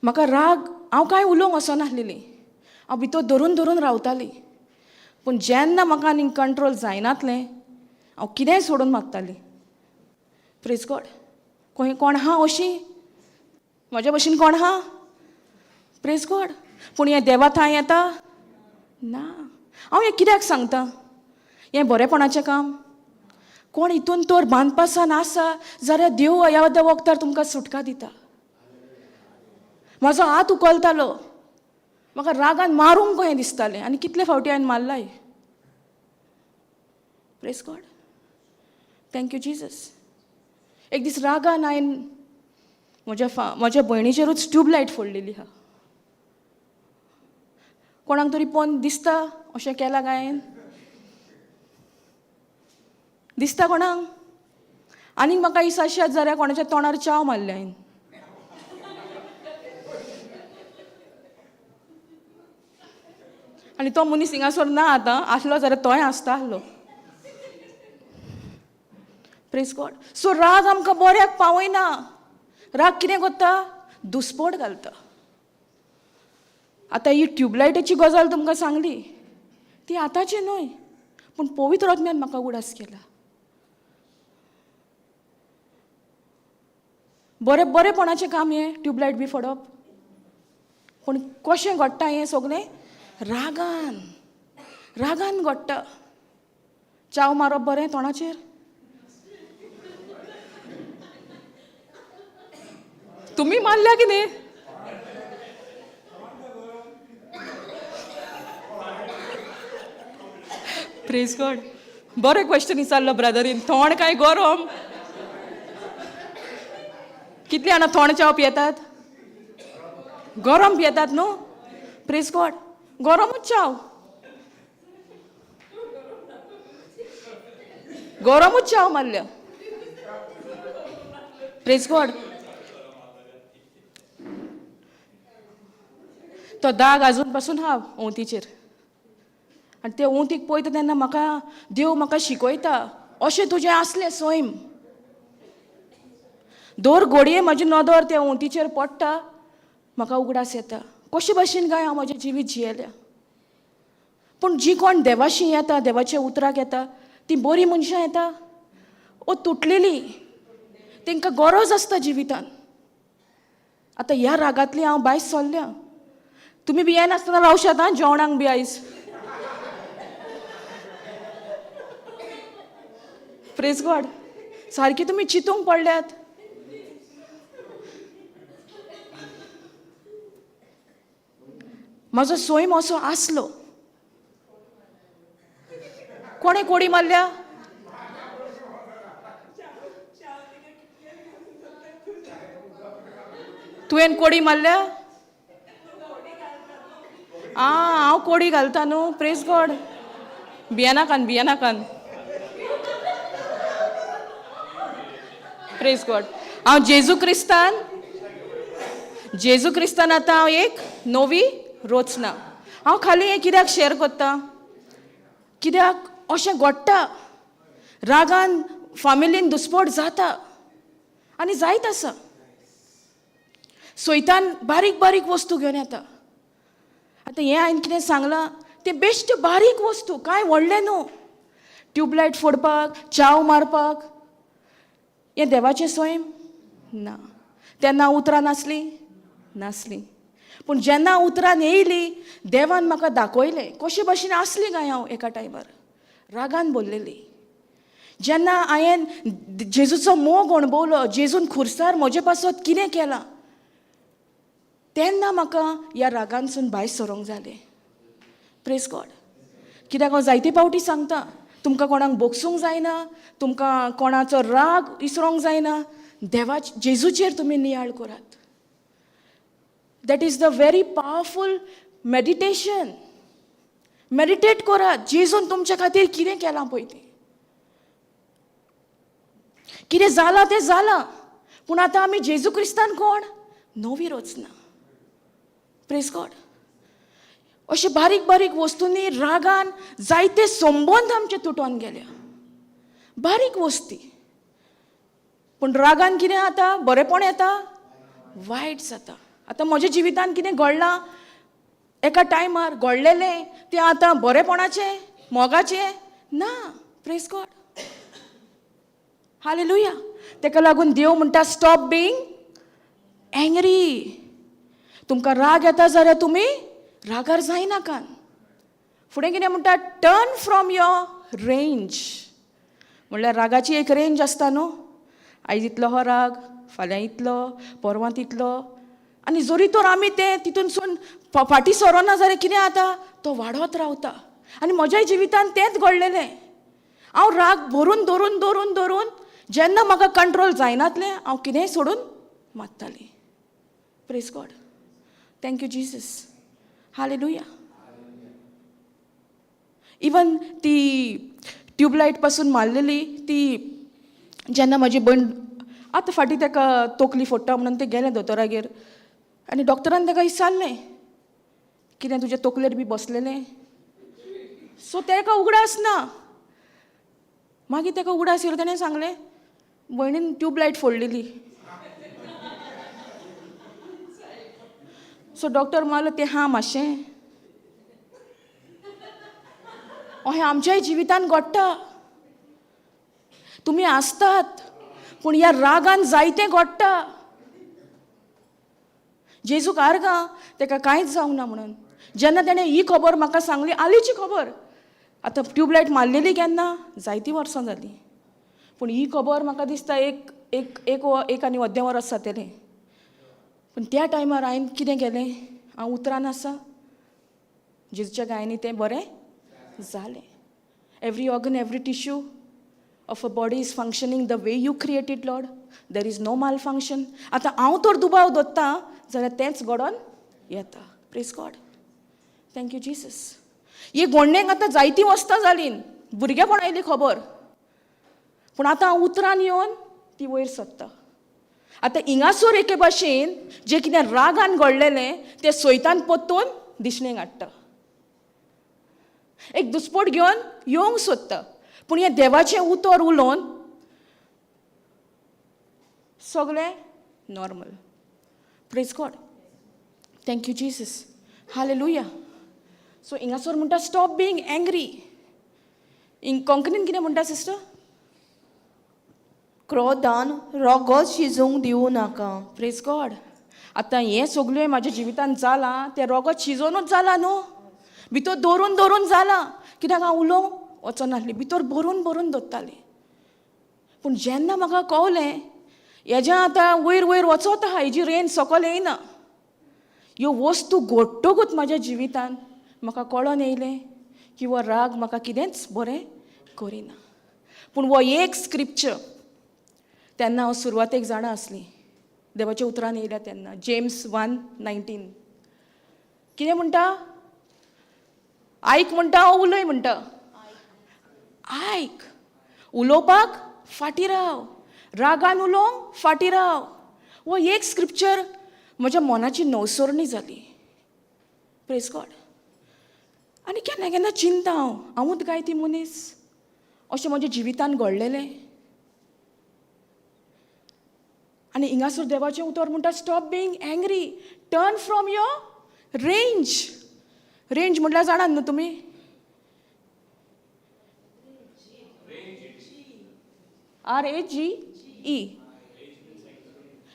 म्हाका राग हांव कांय उलोवंक वचनासलेली. हांव भितर धरून धरून रावताली. पूण जेन्ना म्हाका आनीक कंट्रोल जायनातलें हांव कितेंय सोडून मागताली. Praise God. कोण आहा अशी? म्हज्या भशेन कोण आहा? Praise God. पूण हें देवा थंय येता ना. हांव हें कित्याक सांगता? हें बरेपणाचें काम. कोण हितून तर बांदपासान आसा जाल्यार देव ह्या वखदार तुमकां सुटका दिता. म्हजो हात उखलतालो. म्हाका रागान मारूंक कहें दिसतालें आनी कितले फावटी हांवें मारलाय. Praise God. Thank you Jesus. एक दीस रागान हांवें म्हज्या भयणीचेरूच ट्यूबलायट फोडलेली आहा. कोणाक तरी पळोवन दिसता अशें केलां काय हांवें? दिसता कोणाक? आनीक म्हाका दिसाशात जाल्यार कोणाच्या तोंडार चाव मारले हांवें. आनी तो मनीस हिंगासर ना आतां. आसलो जाल्यार तोय आसता आसलो. Praise God. सो राग आमकां बऱ्याक पावयना. राग कितें करता? दुस्पट घालता. आतां ही ट्यूबलायटीची गजाल तुमकां सांगली ती आतांची न्हय पूण पवित्र आत्म्यान म्हाका उडास केला. बरेपणाचें काम हें ट्यूबलायट बी फोडप. पूण कशें घडटा हें सगळें? रागान घडटा. चाव मारप बरें तोंडाचेर? तुमी मारल्या कितें? Praise God. बरें क्वेश्चन विचारलो ब्रदरीन. थोंड काय गरम? कितले जाणां थोंड चाव पियेतात? गरम पियेतात न्हू. Praise God. गरमूच चाव. गरमूच चाव मारल्या. Praise God. तो दाग अजून पासून हा ओंतीचेर. आनी ते ओंतीक पळयता तेन्ना म्हाका देव म्हाका शिकयता अशें तुजें आसलें सैम. दर घडये म्हजी नदर त्या ओंतीचेर पडटा, म्हाका उगडास येता. कशे भाशेन काय हांव म्हजें जिवीत जियेल्या. पूण जी कोण देवाशी येता, देवाच्या उतराक येता, ती बरी मनशां येता ओ तुटलेली. तांकां गरज आसता जिवितान. आतां ह्या रागांतली हांव भायर सरल्या. तुमी बी येनासतना रावशात आं जेवणाक बी आयज. Praise God. सारकी तुमी चिंतूंक पडल्यात. म्हजो सैम असो आसलो. कोणे कोडी मारल्या? तुवें कोडी मारल्या? हांव कोडी घालता न्हू. Praise God. भियेनाकान. Praise God. हांव जेजू क्रिस्तान आतां हांव एक नवी रोचना. हांव खाली हें कित्याक शेअर कोत्ता, कित्याक अशें घडटा. रागान फामिलीन दुस्पट जाता आनी जायत आसा. सैतान बारीक बारीक वस्तू घेवन येता. आतां हें हांवें कितें सांगलां तें बेश्ट बारीक वस्तू, कांय व्हडलें न्हू. ट्यूबलायट फोडपाक, चाव मारपाक. हें देवाचें सैम ना. तेन्ना उतरां नासलीं. पूण जेन्ना उतरान येयली, देवान म्हाका दाखयलें कशे भाशेन आसली काय हांव एका टायमार. रागान बोल्लेली. जेन्ना हांवें जेजूचो मोग अणभवलो, जेजून खुर्सार म्हजे पासत कितें केलां, तेन्ना म्हाका ह्या रागांसून भायर सरोंक जालें. Praise God. कित्याक हांव जायते फावटी सांगता, तुमकां कोणाक बोगसूंक जायना, तुमकां कोणाचो राग विसरोंक जायना. जेजूचेर तुमी नियाळ करात. That is the very powerful meditation. Meditate करात. जेजून तुमच्या खातीर कितें केलां पळय तें. कितें जालां तें जालां. पूण आतां आमी जेजू क्रिस्तान कोण? नवी रोचना. Praise God. अशे बारीक बारीक वस्तूंनी रागान जायते संबंद आमचे तुटोन गेल्या. बारीक वस्ती. पूण रागान कितें जाता? बरेपण येता, वायट जाता. आतां म्हज्या जिवितान कितें घडलां, एका टायमार घडलेलें तें आतां बरेपणाचें, मोगाचें ना. Praise God. हालेलुया. तेका लागून देव म्हणटा स्टॉप बीइंग एंग्री. तुमकां राग येता जाल्यार तुमी रागार जायनाकान. फुडें कितें म्हणटा? Turn from your range. म्हणल्यार रागाची एक रेंज आसता न्हू. आयज इतलो हो राग, फाल्यां इतलो, परवां तितलो. आनी जरी तर आमी ते तितूनसून फाटीं सरोना जाल्यार कितें जाता? तो वाडत रावता. आनी म्हज्या जिवितान तेंच घडलेलें. हांव राग भरून धरून जेन्ना म्हाका कंट्रोल जायनातलें, हांव कितेंय सोडून मारतालें. Praise God. Thank you Jesus. Hallelujah. Even ती ट्यूबलायट पासून मारलेली ती, जेन्ना म्हजी भयण आतां फाटीं ताका तकली फोडटा म्हणून ते गेले दोतोरागेर. आनी डॉक्टरान ताका विचारलें कितें तुज्या तकलेर बी बसलेलें. सो ताका उगडास ना. मागीर ताका उगडास येयलो. ताणें सांगलें भयणीन ट्यूबलायट फोडलेली. सो डॉक्टर म्हणलो तें हां मातशें. अहें आमच्याय जिवितान घडटा. तुमी आसतात पूण ह्या रागान जायतें घडटा. जेजूक आर्गां ताका कांयच जावंक ना म्हणून. जेन्ना ताणें ही खबर म्हाका सांगली, आलीची खबर. आतां ट्यूबलायट मारलेली केन्ना? जायतीं वर्सां जालीं. पूण ही खबर म्हाका दिसता एक आनी अर्दें वर्स जातलें. पूण त्या टायमार हांवें कितें केलें? हांव उतरान आसा. जेजूच्या गायनी तें बरें जालें. Every organ, every tissue of a body is functioning the way you created, Lord. There is no malfunction. आतां हांव तर दुबाव दोत्ता जाल्यार तेंच घडोन येता. Praise God. Thank you Jesus. ही घडणेक आतां जायतीं वस्तां जालीं. भुरगेपण आयली खबर. पूण आतां हांव उतरान येवन ती वयर सरता. आतां हिंगासोर एके भाशेन जें कितें रागान घडलेलें तें सोयतान परतून दिसणेक हाडटा. एक दुस्पट घेवन येवंक सोदता, पूण हें देवाचें उतर उलोवन सगळें normal. Praise God. Thank you Jesus. Hallelujah. So हिंगासोर म्हणटा स्टॉप बीइंग एंग्री. कोंकणीन कितें म्हणटा सिस्टर? क्रोधान रगत शिजूंक दिवं नाका. Praise God. आतां हें सगळें म्हाज्या जिवितान जालां तें रगत शिजोनूच जालां न्हू. भितर दवरून दवरून जालां. कित्याक हांव उलोवंक वचनासली, भितर भरून भरून दवरताली. पूण जेन्ना म्हाका कळलें हेज्या आतां वयर वयर वचत आहा, हेजी रेन सकयल येयना, ह्यो वस्तू घडटकूच म्हाज्या जिवितान म्हाका कळोन येयलें की हो राग म्हाका कितेंच बरें करिना. पूण हो एक स्क्रिप्चर तेन्ना हांव सुरवातेक जाणा आसली, देवाच्या उतरान येयल्या तेन्ना. जेम्स 1:19 कितें म्हणटा? आयक म्हणटा उलय म्हणटा? आयक. उलोवपाक फाटी राव, रागान उलोवंक फाटी राव. हो एक स्क्रिप्चर म्हज्या मनाची नवसरणी जाली. Praise God. आनी केन्ना केन्ना चिंता हांवूच काय ती मनीस, अशें म्हज्या जिवितान घडलेलें. आनी हिंगासर देवाचें उतर म्हणटा stop being angry, turn from your rage. Rage म्हटल्यार जाणात न्हू तुमी? RAGE.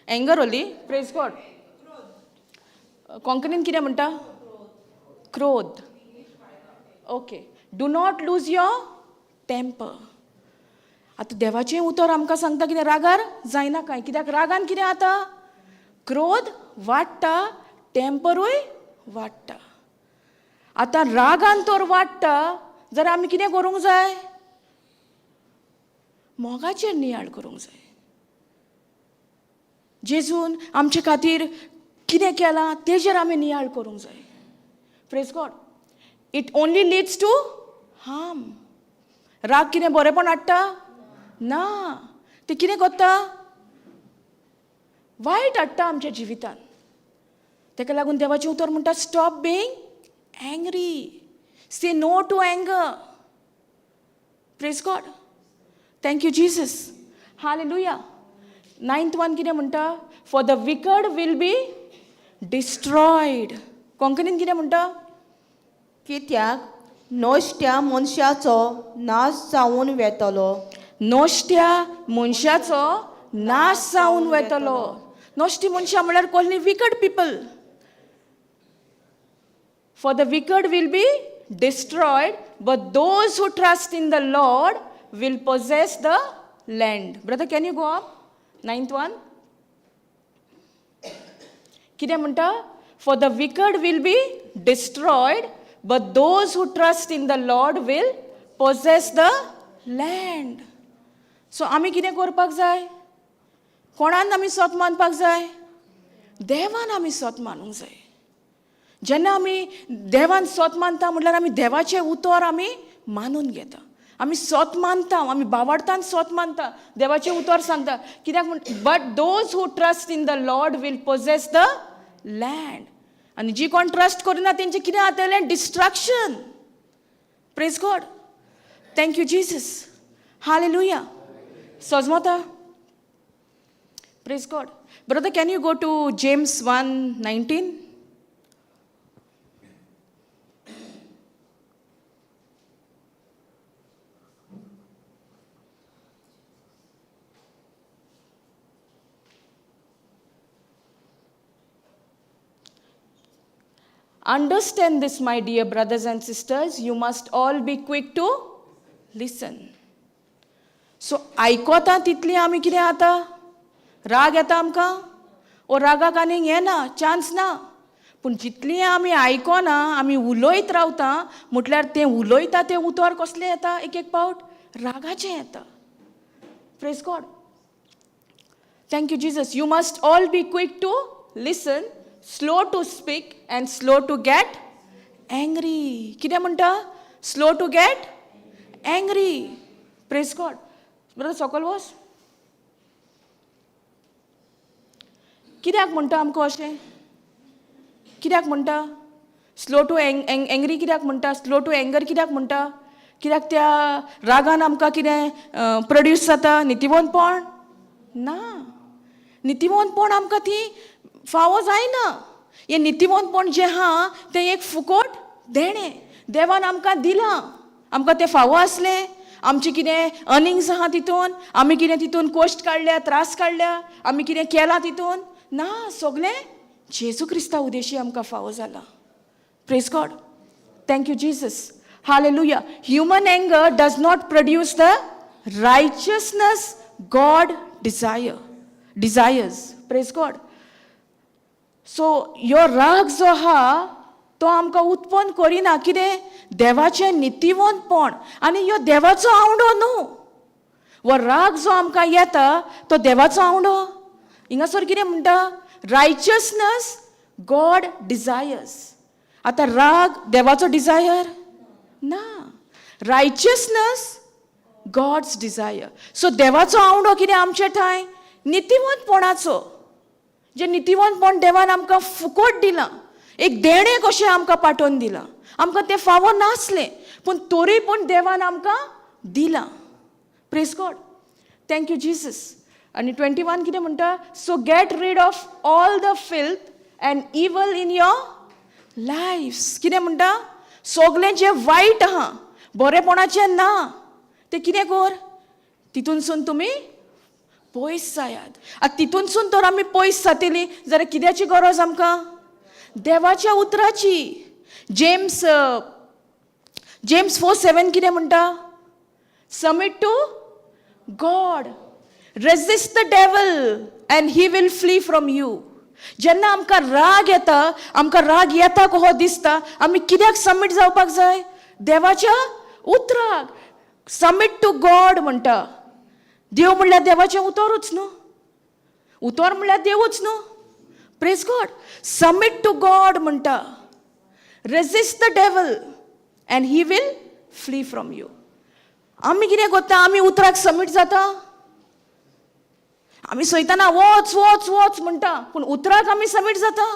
Anger only. Praise God. कोंकणीन कितें म्हणटा? क्रोध. Okay. Do not lose your temper. आतां देवाचें उतर आमकां सांगता कितें? रागार जायना काय. कित्याक रागान कितें जाता? क्रोध वाडटा, टेम्परूय वाडटा. आतां रागान तर वाडटा जाल्यार आमी कितें करूंक जाय? मोगाचेर नियाळ करूंक जाय. जेजून आमचे खातीर कितें केलां तेजेर आमी नियाळ करूंक जाय. Praise God. It only leads to harm. राग कितें बरेंपण हाडटा? ना. ते कितें करता? वायट हाडटा आमच्या जिवितान. ताका लागून देवाचें उतर म्हणटा stop being angry. Say no to anger. Praise God. Thank you Jesus. Hallelujah. 9th one कितें म्हणटा? For the wicked will be destroyed. कोंकणीन कितें म्हणटा? कित्याक नोश्ट्या मनशाचो नाश जावन वेतलो. नोश्ट्या मनशाचो नाश जावन वेतलो. नोश्टी मनशां म्हळ्यार कसलीं? Wicked people. For the wicked will be destroyed but those who trust in the Lord will possess the land. Brother, can you go up? 9th one. कितें म्हणटा? For the wicked will be destroyed, but those who trust in the Lord will possess the land. So आमी कितें करपाक जाय? कोणान आमी स्वत मानपाक जाय? देवान आमी स्वत मानूंक जाय. जेन्ना आमी देवान स्वत मानता म्हटल्यार आमी देवाचें उतर आमी मानून घेता. आमी स्वत मानता, आमी बावार्थान स्वत मानता. देवाचें उतर सांगता कित्याक म्हण but those who trust in the Lord will possess the land. आनी जी कोण ट्रस्ट करिना तेंचें कितें जातलें? Destruction. Praise God. Thank you Jesus. Hallelujah. सजमता. Praise God. Brother, can you go to James 1:19? Understand this, my dear brothers and sisters. You must all be quick to listen. So, आयकोता तितली आमी कितें जाता? राग येता आमकां? ओ रागाक आनीक येना, चान्स ना. पूण जितली आमी आयकोना, आमी उलयत रावता म्हटल्यार तें उलयता तें उतर कसलें येता? एक एक पावट रागाचें येता. Praise God. Thank you Jesus. You must all be quick to listen, slow to speak and slow to get angry. कितें म्हणटा? Slow to get angry. Praise God. Brother सकयल वच. कित्याक म्हणटा आमकां अशें? कित्याक म्हणटा स्लो टू एंग्री कित्याक म्हणटा? स्लो टू एंगर कित्याक म्हणटा? कित्याक त्या रागान आमकां कितें प्रोड्यूस जाता? नितिवंतपण ना. नितिवंतपण आमकां ती फावो जायना. हें नितिवंतपण जें आहा तें एक फुकट देणें देवान आमकां दिलां. आमकां तें फावो आसलें. आमचें कितें अर्निंग्स आहा तितून, आमी कितें तितून कश्ट काडल्या, त्रास काडल्या, आमी कितें केलां तितून ना. सगळें जेजू क्रिस्ता उदेशी आमकां फावो जाला. Praise God. Thank you Jesus. Hallelujah. Human anger does not produce the righteousness God desires. Praise God. So ह्यो राग जो आहा तो आमकां उत्पन्न करिना. कितें? देवाचें नितिवंतपण. आनी ह्यो देवाचो आवडो न्हू. वो राग जो आमकां येता तो देवाचो आवडो. हिंगासर कितें म्हणटा? रायचियसनेस गॉड डिझायर्स. आतां राग देवाचो डिझायर ना. रायचियसनेस गॉड्स डिझायर. सो देवाचो आवडो कितें आमचे थंय? नितिवंतपणाचो. जे नितिवंतपण देवान आमकां फुकट दिलां. एक देणें कशें आमकां पाठोवन दिलां. आमकां तें फावो नासलें पूण तरी पूण देवान आमकां दिलां. Praise God. Thank you Jesus. आनी 21 कितें म्हणटा? So get rid of all the filth and evil in your lifes. कितें म्हणटा? सगळें जें वायट आहा, बरेपणाचें ना, तें कितें कर? तितूनसून तुमी पयस जायात. आतां तितूनसून तर आमी पयस जातलीं जाल्यार कित्याची गरज आमकां? देवाच्या उतराची. जेम्स 4:7 कितें म्हणटा? Submit to God. Resist the devil and he will flee from you. जेन्ना आमकां राग येता कसो दिसता, आमी कित्याक सबमीट जावपाक जाय? देवाच्या उतराक. सबमीट टू गॉड म्हणटा. देव म्हणल्यार देवाचें उतरूच न्हू. उतर म्हणल्यार देवूच न्हू. Praise God. Submit to God म्हणटा. Resist the devil and he will flee from you. आमी कितें करता? आमी उतराक सबमीट जाता. आमी सयताना वच वच वच म्हणटा पूण उतराक आमी सबमीट जाता?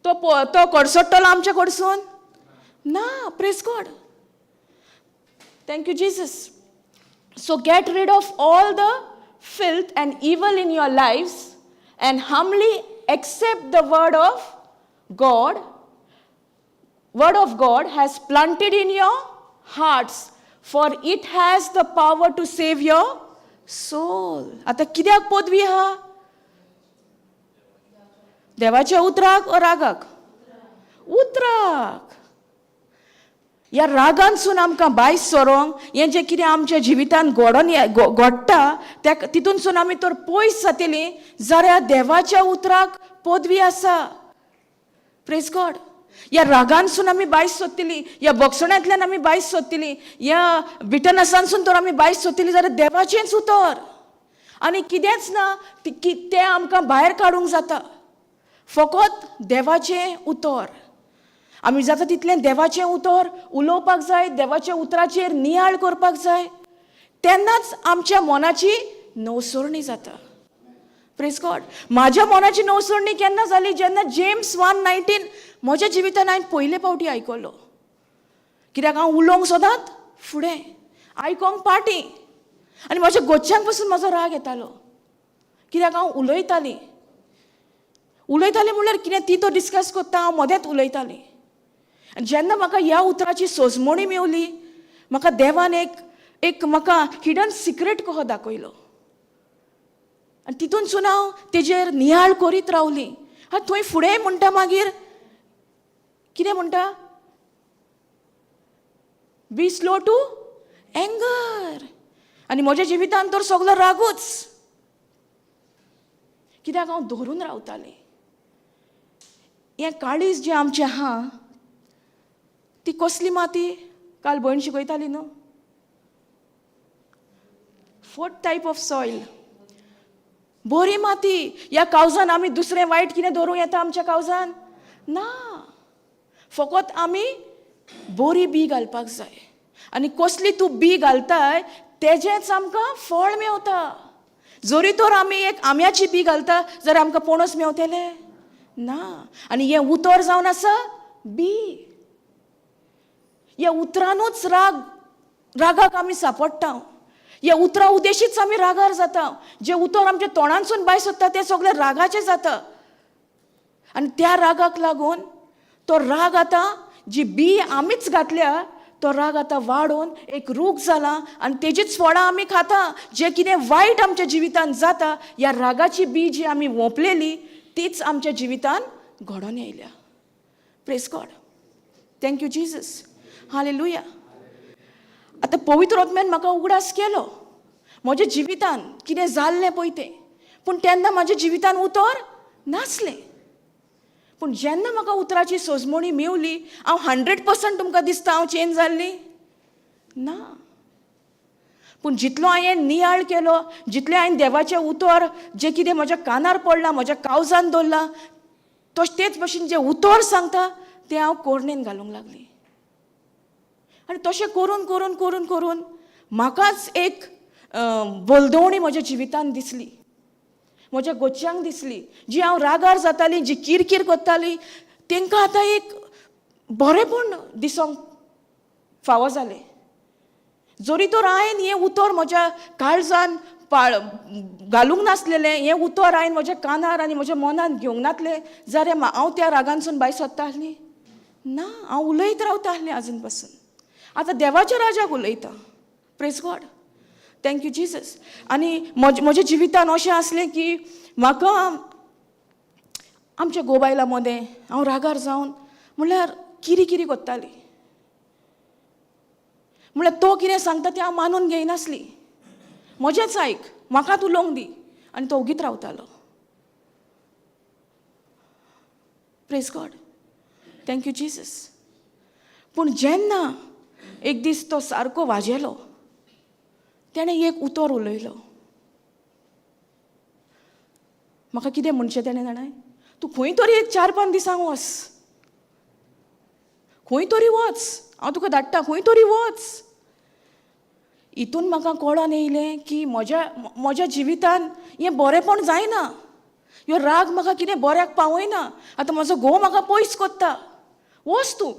तो कडसडटलो आमचे कडसून ना. Praise God. Thank you Jesus. So get rid of all the filth and evil in your lives and humbly accept the word of God. Word of God has planted in your hearts, for it has the power to save your soul. आता कित्याक पदवी आहा? देवाच्या उतराक ओ रागाक? उतराक. ह्या रागांसून आमकां भायर सरोंक, हें जें कितें आमच्या जिवितान घडटा तितूनसून आमी तर पयस जातलीं जाल्यार देवाच्या उतराक पदवी आसा. Praise God. ह्या रागांसून आमी भायर सरतलीं, ह्या बक्षणांतल्यान आमी भायर सरतलीं, ह्या बिटनसांसून तर आमी भायर सरतलीं जाल्यार देवाचेंच उतर. आनी कितेंच ना तें आमकां भायर काडूंक जाता. फकत देवाचें उतर. आमी जाता तितलें देवाचें उतर उलोवपाक जाय. देवाच्या उतराचेर नियाळ करपाक जाय. तेन्नाच आमच्या मनाची नवसरणी जाता. Praise God. म्हाज्या मनाची नवसरणी केन्ना जाली? जेन्ना जेम्स 1:19 म्हज्या जिवितान हांवें पयले फावटी आयकलो. कित्याक हांव उलोवंक सदांच फुडें, आयकोंक फाटीं. आनी म्हज्या गोच्च्यान पासून म्हजो राग येतालो. कित्याक हांव उलयतालीं म्हणल्यार कितें ती तो डिस्कस करता, हांव मदेंच उलयतालीं. आनी जेन्ना म्हाका ह्या उतराची सोजमणी मेवली, म्हाका देवान एक म्हाका हिडन सिक्रेट कसो दाखयलो. आनी तितूनसून हांव तेजेर नियाळ करीत रावलीं. थंय फुडें म्हणटा मागीर कितें म्हणटा? Be slow to anger. आनी म्हज्या जिवितान तर सगळो रागूच. कित्याक हांव धरून रावतालें. हें काळीज जें आमचें आहा ती कसली माती? काल भयण शिकयताली न्हू. 4th type of soil. बरी माती. ह्या कावजान आमी दुसरें वायट कितें दवरूं येता आमच्या कावजान? ना. फकत आमी बरी बी घालपाक जाय. आनी कसली तूं बी घालताय तेजेच आमकां फळ मेवता. जोरी तर आमी एक आम्याची बी घालता जाल्यार आमकां पणस मेवतले ना. आनी हें उतर जावन आसा बी. ह्या उतरानूच रागाक आमी सांपडटा. ह्या उतरा उद्देशीच आमी रागार जाता. जे उतर आमच्या तोंडांसून भायर सरता ते सगळे रागाचे जाता. आनी त्या रागाक लागून तो राग आतां जी बी आमीच घातल्या तो राग आतां वाडून एक रूख जाला आनी तेजीच फळां आमी खाता. जे कितें वायट आमच्या जिवितान जाता ह्या रागाची बी जी आमी वोंपलेली तीच आमच्या जिवितान घडोवन येयल्या. Praise God. Thank you Jesus. Hallelujah. आतां पवित्र आत्म्यान म्हाका उगडास केलो. म्हज्या जिवितान कितें जाल्लें पळय तें. पूण तेन्ना म्हाज्या जिवितान उतर नासलें. पूण जेन्ना म्हाका उतराची सोजमणी मेवली हांव 100% तुमकां दिसता हांव चेंज जाल्ली ना. पूण जितलो हांवें नियाळ केलो, जितलें हांवें देवाचें उतर जें कितें म्हज्या कानार पडलां, म्हज्या काळजान दवरलां, तेच भशेन जें उतर सांगता तें हांव कोरणेन घालूंक लागली. आनी तशें करून करून करून करून म्हाकाच एक बोलदवणी म्हज्या जिवितान दिसली. म्हज्या गोच्च्यांक दिसली. जी हांव रागार जाताली, जी किरकीर करताली, तांकां आतां एक बरेंपण दिसोंक फावो जालें. जोरी तर हांवें हें उतर म्हज्या काळजान घालूंक नासलेलें, हें उतर हांवें म्हज्या कानार आनी म्हज्या मनान घेवंक नासलें जाल्यार हांव त्या रागांसून भायर सरता आसली ना. हांव उलयत रावता आसलें आजून पासून. आतां देवाच्या राजाक उलयता. Praise God. Thank you Jesus. आनी म्हज्या जिवितान अशें आसलें की म्हाका आमच्या गोबायला मदें हांव रागार जावन म्हणल्यार किरी किरी करताली. म्हणल्यार तो कितें सांगता तें हांव मानून घेयनासली. म्हजेंच आयक, म्हाकाच उलोवंक दी. आनी तो ओगीत रावतालो. Praise God. Thank you Jesus. पूण जेन्ना एक दीस तो सारको वाजेलो तेणें एक उतर उलयलो. म्हाका कितें म्हणचें तेणें जाणाय? तूं खंय तरी एक 4-5 दिसांक वच. खंय तरी वच. हांव तुका धाडटा खंय तरी वच. हितून म्हाका कळोन येयलें की म्हज्या जिवितान हें बरेंपण जायना. ह्यो राग म्हाका कितें बऱ्याक पावयना. आतां म्हजो घोव म्हाका पयस कोत्ता. वच तूं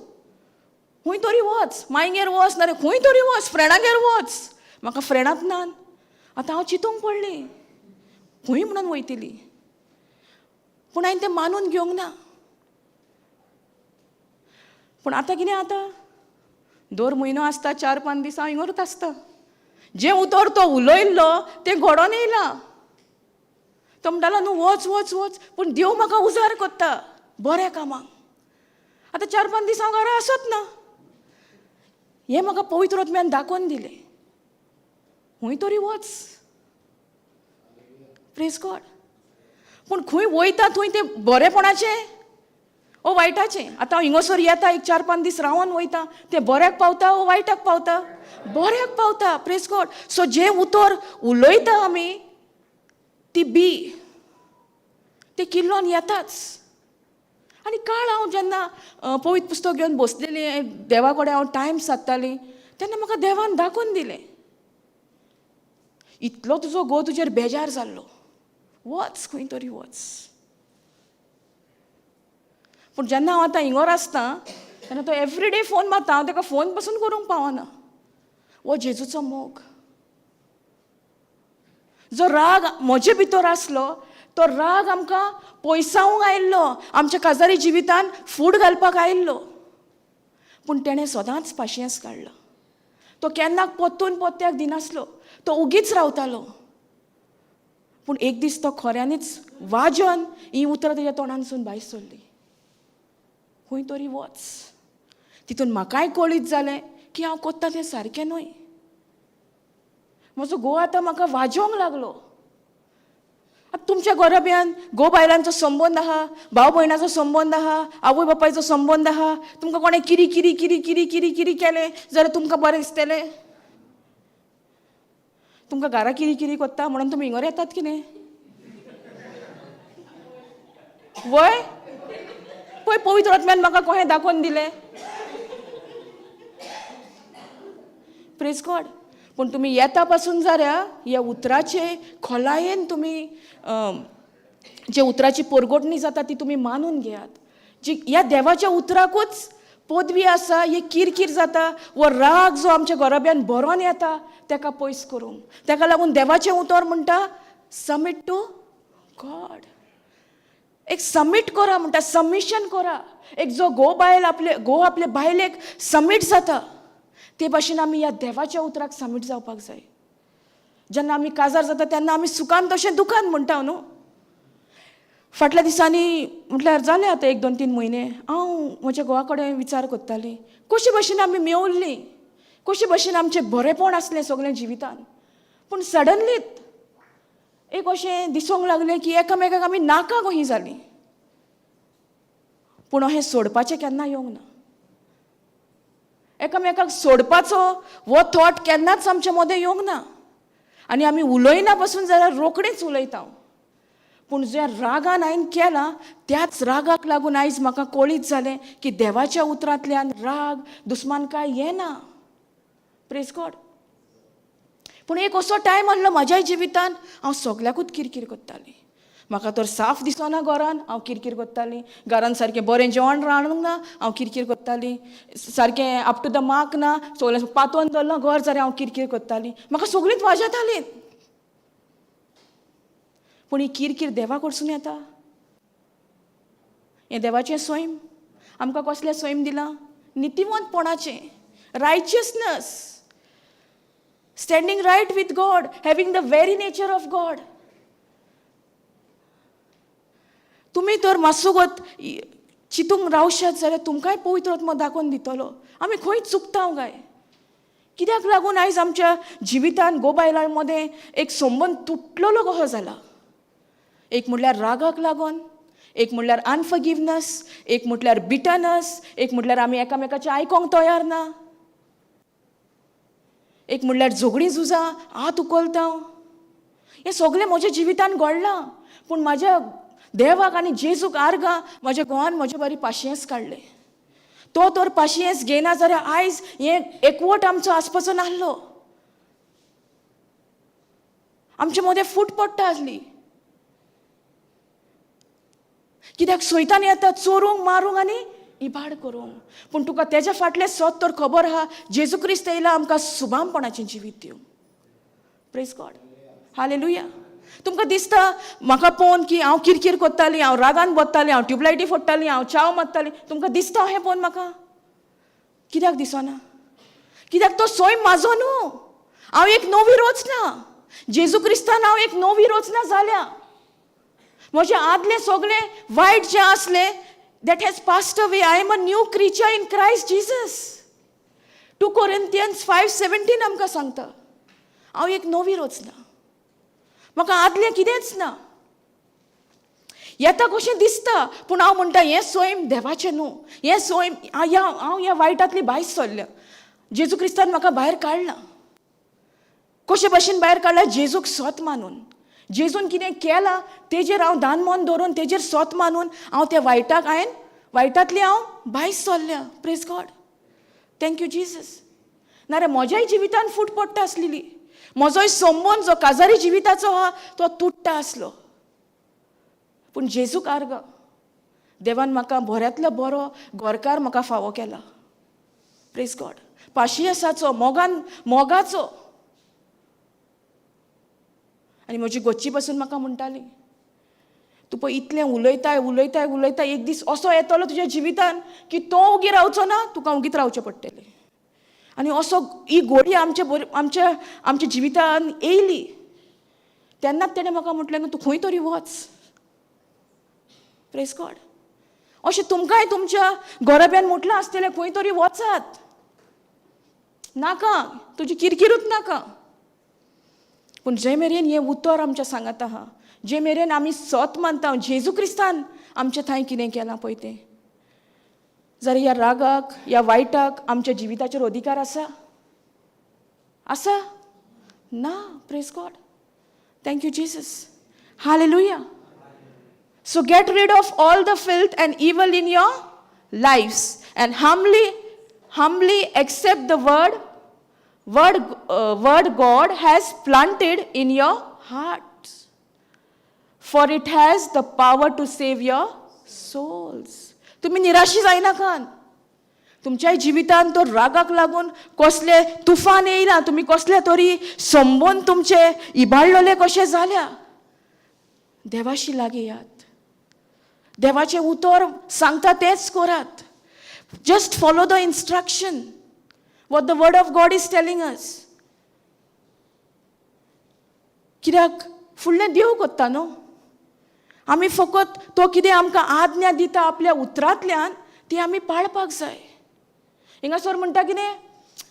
खंय तरी वच. मायंगेर वच नाल्यार खंय तरी वच. फ्रेंडागेर वच. म्हाका फ्रेंडात नान. आतां हांव चिंतूंक पडलें खंय म्हणून वयतली. पूण हांवें तें मानून घेवंक ना. पूण आतां कितें जाता? दर म्हयनो आसता 4-5 दीस हांव हिंगरूच आसता. जें उतर तो उलयल्लो तें घडोवन येयलां. तो म्हणटालो न्हू वच वच वच. पूण देव म्हाका उजार कोत्ता बऱ्या कामाक. आतां 4-5 दीस हांव घरा आसत ना. हें म्हाका पवित्र आत्म्यान दाखोवन दिलें. खंय तरी वच. Praise God. पूण खंय वयता थंय तें बरेपणाचें ओ वायटाचें? आतां हांव हिंगसर येता एक 4-5 दीस रावन वयता तें बऱ्याक पावता ओ वायटाक पावता? बऱ्याक पावता. Praise God. सो जें उतर उलयता आमी ती बी तें किल्लोन येताच. आनी काळ हांव जेन्ना पवित्र पुस्तक घेवन बसलेलें देवा कडेन हांव टायम सादतालीं तेन्ना म्हाका देवान दाखोवन दिलें इतलो तुजो घोव तुजेर बेजार जाल्लो. वच खंय तरी वच. पूण जेन्ना हांव आतां हिंगोर आसता तेन्ना तो एवरीडे फोन मारता. हांव ताका फोन पासून करूंक पावना. वो जेजूचो मोग. जो राग म्हजे भितर आसलो तो राग आमकां पयसावंक आयिल्लो. आमच्या काजारी जिवितान फूड घालपाक आयिल्लो. पूण तेणें सदांच पाशियेंस काडलो. तो केन्ना पोत्तून पोत्त्याक दिनासलो. तो उगीच रावतालो. पूण एक दीस तो खऱ्यांनीच वाजोन ही उतरां तेज्या तोंडांसून भायर सरली. खंय तरी वच. तितून म्हाकाय कळीत जालें की हांव कोत्ता तें सारकें न्हय. म्हजो घोव आतां म्हाका वाजोवंक लागलो. आतां तुमच्या घराब्यान घोव बायलांचो संबंद आहा, भाव भयणाचो संबंद आहा, आवय बापायचो संबंद आहा. तुमकां कोणें किरी किरी किरी किरी किरी किरी केलें जाल्यार तुमकां बरें दिसतलें? तुमकां घरा किरी किरी कोत्ता म्हणून तुमी हिंगर येतात कितें? वय पळय पवित्र आत्म्यान म्हाका कशें दाखोवन दिलें. Praise God. पूण तुमी येता पासून जाल्यार ह्या उतराचे खोलायेन तुमी जे उतराची पोरगोटणी जाता ती तुमी मानून घेयात. जी ह्या देवाच्या उतराकूच पदवी आसा, हे किरकिर जाता वो राग जो आमच्या गोरोब्यान बरोन येता ताका पयस करूंक. ताका लागून देवाचें उतर म्हणटा सबमीट टू गॉड. एक सबमीट करा म्हणटा, सबमिशन करा. एक जो घोव आपले बायलेक सबमीट जाता ते भाशेन आमी ह्या देवाच्या उतराक सबमीट जावपाक जाय. जेन्ना आमी काजार जाता तेन्ना आमी सुखान तशें दुखान म्हणटा न्हू. फाटल्या दिसांनी म्हटल्यार जाले आतां 1-2-3 म्हयने हांव म्हज्या घोवा कडेन विचार करतालीं कशे भाशेन आमी मेवल्लीं, कशे भाशेन आमचें बरेंपण आसलें सगळें जिवितान. पूण सडनलीच एक अशें दिसूंक लागलें की एकामेकाक आमी नाका कशीं जालीं. पूण अशें सोडपाचें केन्ना येवंक ना. एकामेकाक सोडपाचो हो थॉट केन्नाच आमच्या मदें येवंक ना. आनी आमी उलयना पासून जाल्यार रोखडेंच उलयता. पूण ज्या रागान हांवें केला त्याच रागाक लागून आयज म्हाका कळीत जालें की देवाच्या उतरांतल्यान राग दुस्मानकाय येना. Praise God. पूण एक असो टायम आहलो म्हाज्या जिवितान हांव सगल्याकूच किरकिर करतालीं. म्हाका तर साफ दिसना घरान, हांव किरकिर करतालीं. घरान सारकें बरें जेवण रांदूंक ना, हांव किरकिर करतालीं. सारकें अप टू द मार्क ना, सगळें पातोवन दवरलां घर जाल्यार हांव किरकिर करतालीं. म्हाका सगळींच वाजयतालीं. पूण ही किरकिर देवा कडसून येता. हें देवाचें सैम आमकां कसलें सैम दिलां? नितीवंतपणाचें, righteousness, standing right with God, having the very nature of God. तुमी तर मातसोगत चिंतूंक रावशात जाल्यार तुमकांय पवित्र आत्मो दाखोवन दितलो आमी खंय चुकता काय. कित्याक लागून आयज आमच्या जिवितान गोबायलां मदें एक संबंद तुटलेलो कसो जाला. एक म्हणल्यार रागाक लागून, एक म्हणल्यार अनफॉरगिवनेस, एक म्हणल्यार बिटरनेस, एक म्हणल्यार आमी एकामेकाचें आयकोंक तयार ना, एक म्हणल्यार झगडीं झुजां, हात उखलता. हें सगळें म्हज्या जिवितान घडलां. पूण म्हाज्या देवाक आनी जेजूक आर्गां म्हाज्या घोवान म्हजे बारी पाशियेंस काडलें. तो तर पाशियेंस घेयना जाल्यार आयज हें एकवट आमचो आसपाचो नासलो. आमचे मदें फूट पडटा आसली. कित्याक सैतान येता चोरूंक, मारूंक आनी इबाड करूंक. पूण तुका तेज्या फाटलें सत तर खबर आहा, जेजू क्रिस्त येयला आमकां सुभामपणाचें जिवीत दिवंक. Praise God. हालेलुया. तुमकां दिसता म्हाका पळोवन की हांव किरकिर करतालीं, हांव रागान बसतालीं, हांव ट्यूबलायटी फोडटालीं, हांव चाव मारतालीं. तुमकां दिसता हें पळोवन म्हाका? कित्याक दिसना? कित्याक तो सैम म्हाजो न्हू. हांव एक नवी रचना. जेजू क्रिस्तान हांव एक नवी रचना जाल्या. म्हजें आदलें सगळें वायट जें आसलें that has passed away. I am a new creature in Christ Jesus. 2 Corinthians 5:17 आमकां सांगता हांव एक नवी रचना. म्हाका आदलें कितेंच ना. येता कशें दिसता पूण हांव म्हणटा हें सैम देवाचें न्हू. हें सैम हांव ह्या वायटांतली भायर सरलें. जेजू क्रिस्तान म्हाका भायर काडलां. कशे भाशेन भायर काडलां? जेजूक सत मानून. जेजून कितें केलां तेजेर हांव दानमन दवरून तेजेर सत मानून हांव त्या वायटांतली हांव भायर सरल्या. Praise God. Thank you Jesus. नाल्यार म्हज्याय जिवितान फूट पडटा आसलेली. म्हजोय संबंद जो काजारी जिविताचो आहा तो तुट्टा आसलो. पूण जेजूक आर्ग देवान म्हाका बऱ्यांतलो बरो घरकार म्हाका फावो केला. Praise God. पाशियेंसाचो, मोगाचो. आनी म्हजी घरची पासून म्हाका म्हणटाली तूं पळय इतलें उलयताय एक दीस असो येतलो तुज्या जिवितान की तो उगी रावचो ना, तुका उगीत रावचें पडटलें. आनी असो ही घोडी आमच्या जिवितान येयली. तेन्नाच तेणें म्हाका म्हटलें न्हू तूं खंय तरी वच. Praise God. अशें तुमकांय तुमच्या घोराब्यान म्हटलां आसतलें खंय तरी वचात. नाका तुजी किरकिरूच नाका. पूण जे मेरेन हें उतर आमच्या सांगात आहा, जे मेरेन आमी सत मानता जेजू क्रिस्तान आमच्या थंय कितें केलां पळय तें, जाल्यार ह्या रागाक, ह्या वायटाक आमच्या जिविताचेर अधिकार आसा? आसा? ना. Praise God. Thank you Jesus. Hallelujah. So get rid of all the filth and evil in your lives and humbly accept the word word God has planted in your hearts, for it has the power to save your souls. तुम्ही निराशी जायनाकान. तुमच्या जिवितान तो रागाक लागून कसले तुफान येयला, तुम्ही कसले तरी संबोन तुमचे इबाळलोले कशे जाल्या, देवाशी लागीं यात. देवाचे उतर सांगता तेच करात. Just follow the instruction what the word of God is telling us. कित्याक फुडलें देव कोत्ता न्हू. आमी फकत तो कितें आमकां आज्ञा दिता आपल्या उतरांतल्यान ती आमी पाळपाक जाय. हिंगासर म्हणटा कितें,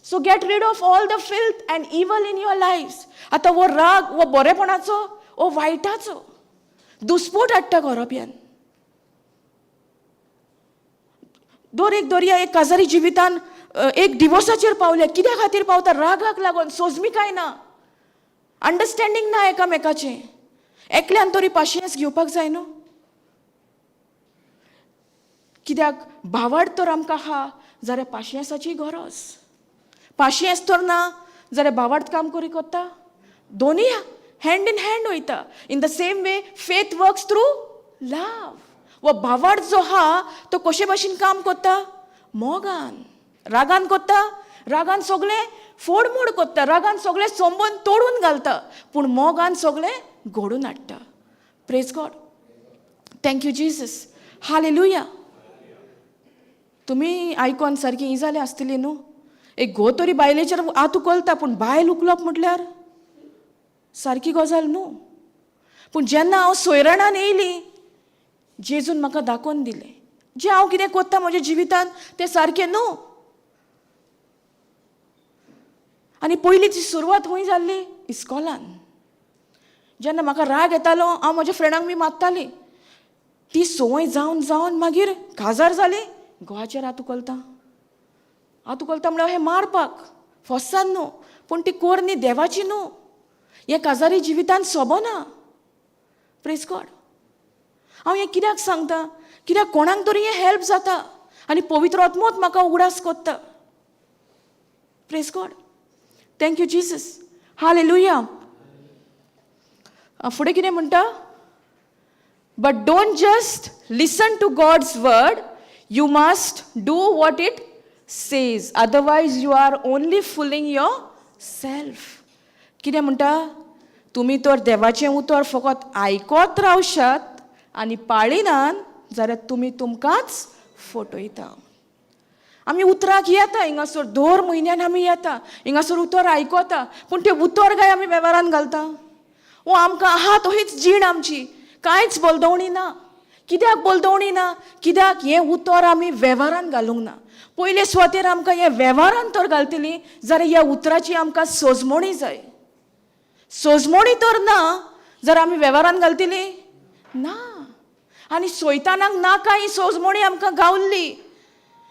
so get rid of all the filth and evil in your lifes. आतां वो राग, वो बरेपणाचो, वो वायटाचो दुस्पूट हाडटा घरोब्यान. एक काजारी जिवितान एक डिवोर्साचेर पावले. कित्या खातीर पावता? रागाक लागून. सोजमीकाय ना, अंडरस्टँडींग ना एकामेकाचें. एकल्यान तरी पाशियेंस घेवपाक जाय न्हू. कित्याक भावार्थ तर आमकां आहा जाल्यार पाशियेंसाची गरज. पाशियेंस तर ना जाल्यार भावार्थ काम करी कोत्ता. दोनी हँड इन हँड वयता. In the same way faith works through love. वो भावार्थ जो आहा तो कशे भाशेन काम कोत्ता? मोगान. रागान कोत्ता, रागान सगळें फोडमोड कोत्ता, रागान सगळें संबंद तोडून घालता, पूण मोगान सगळें घडून हाडटा. Praise God. Thank you Jesus. Hallelujah. तुमी आयकोन सारकी ही जाली आसतली न्हू. एक घो तरी बायलेचेर हात उखलता, पूण बायल उखलप म्हटल्यार सारकी गजाल न्हू. पूण जेन्ना हांव सोयराणान येयली, जेजून म्हाका दाखोवन दिलें जें हांव कितें कोत्ता म्हज्या जिवितान तें सारकें न्हू. आनी पयलींची सुरवात खंय जाल्ली? इस्कॉलान. जेन्ना म्हाका राग येतालो, हांव म्हज्या फ्रेंडांक बी मारताली. ती संवय जावन जावन मागीर काजार जाली. घोवाचेर हात उखलता. हात उखलता म्हळ्यार हें मारपाक फॉसान न्हू, पूण ती कोर न्ही देवाची न्हू. हें काजारी जिवितान सोबना. Praise God. हांव हें कित्याक सांगता? कित्याक कोणाक तरी हें हेल्प जाता आनी पवित्र आत्मोच म्हाका उगडास कोत्ता. Praise God. Thank you Jesus. Hallelujah. फुडें कितें म्हणटा? But don't just listen to God's word, you must do what it says, otherwise you are only fooling your self. कितें म्हणटा? तुमी तर देवाचें उतर फकत आयकोत रावशात आनी पाळिनान जाल्यार तुमी तुमकांच फटयता. आमी उतराक येता हिंगासर, दर म्हयन्यान आमी येता हिंगासर, उतर आयकोता, पूण तें उतर काय आमी वेव्हारान घालता? वो आमकां आहा तशीच जीण आमची, कांयच बोलदवणी ना. कित्याक बोलदवणी ना? कित्याक हें उतर आमी वेव्हारान घालूंक ना. पयले सुवातेर आमकां हें वेव्हारान तर घालतलीं जाल्यार ह्या उतराची आमकां सोजमणी जाय. सोजमणी तर ना जाल्यार आमी वेव्हारान घालतलीं ना. आनी सोयतानाक नाका ही सोजमणी आमकां गावल्ली.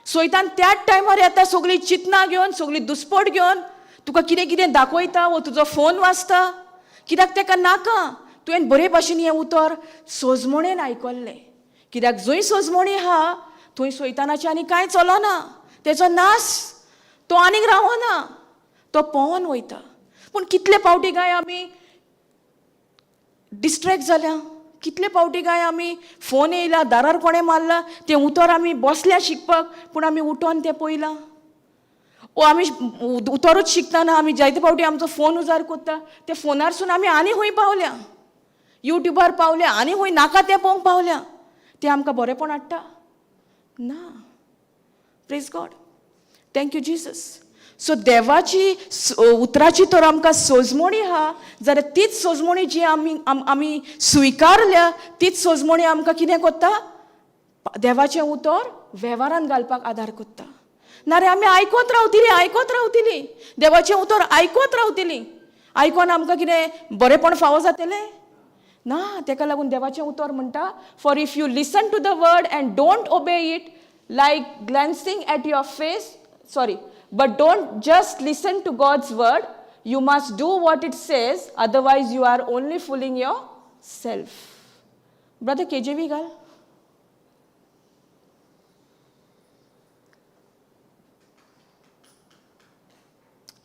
सोयतान त्याच टायमार येता सगळीं चिंतनां घेवन, सगळीं दुस्पट घेवन तुका कितें कितें दाखयता वो तुजो फोन वाजता. कित्याक तेका नाका तुवें बरे भाशेन हें उतर सोजमणेन आयकल्लें. कित्याक जंय सोजमणी आहा थंय सोयतानाचें आनी कांय चलना. तेजो नास तो आनीक रावना, तो पोवन वयता. पूण कितले फावटी काय आमी डिस्ट्रॅक्ट जाल्या. कितले फावटी काय आमी फोन येयला, दारार कोणें मारला, तें उतर आमी बसल्या शिकपाक, पूण आमी उठोन तें पयलां. ओ आमी उतरूच शिकतना आमी जायते फावटी आमचो फोन उजार कोत्ता. त्या फोनारसून आमी आनी खंय पावल्या, युट्यूबार पावल्या, आनी खंय नाका तें पळोवंक पावल्या. तें आमकां बरेंपण हाडटा ना. Praise God. Thank you Jesus. So देवाची उतराची तर आमकां सोजमणी आहा जाल्यार तीच सोजमणी जी आमी स्विकारल्या, तीच सोजमणी आमकां कितें कोत्ता? देवाचें उतर वेव्हारान घालपाक आदार कोत्ता. नारे आमी आयकोत रावतलीं देवाचें उतर आयकोत रावतलीं. आयकोन आमकां कितें बरेंपण फावो जातलें ना. तेका लागून देवाचें उतर म्हणटा, for if you listen to the word and don't obey it like glancing at your face, but don't just listen to God's word, you must do what it says, otherwise you are only fooling yourself. Brother KJV gal.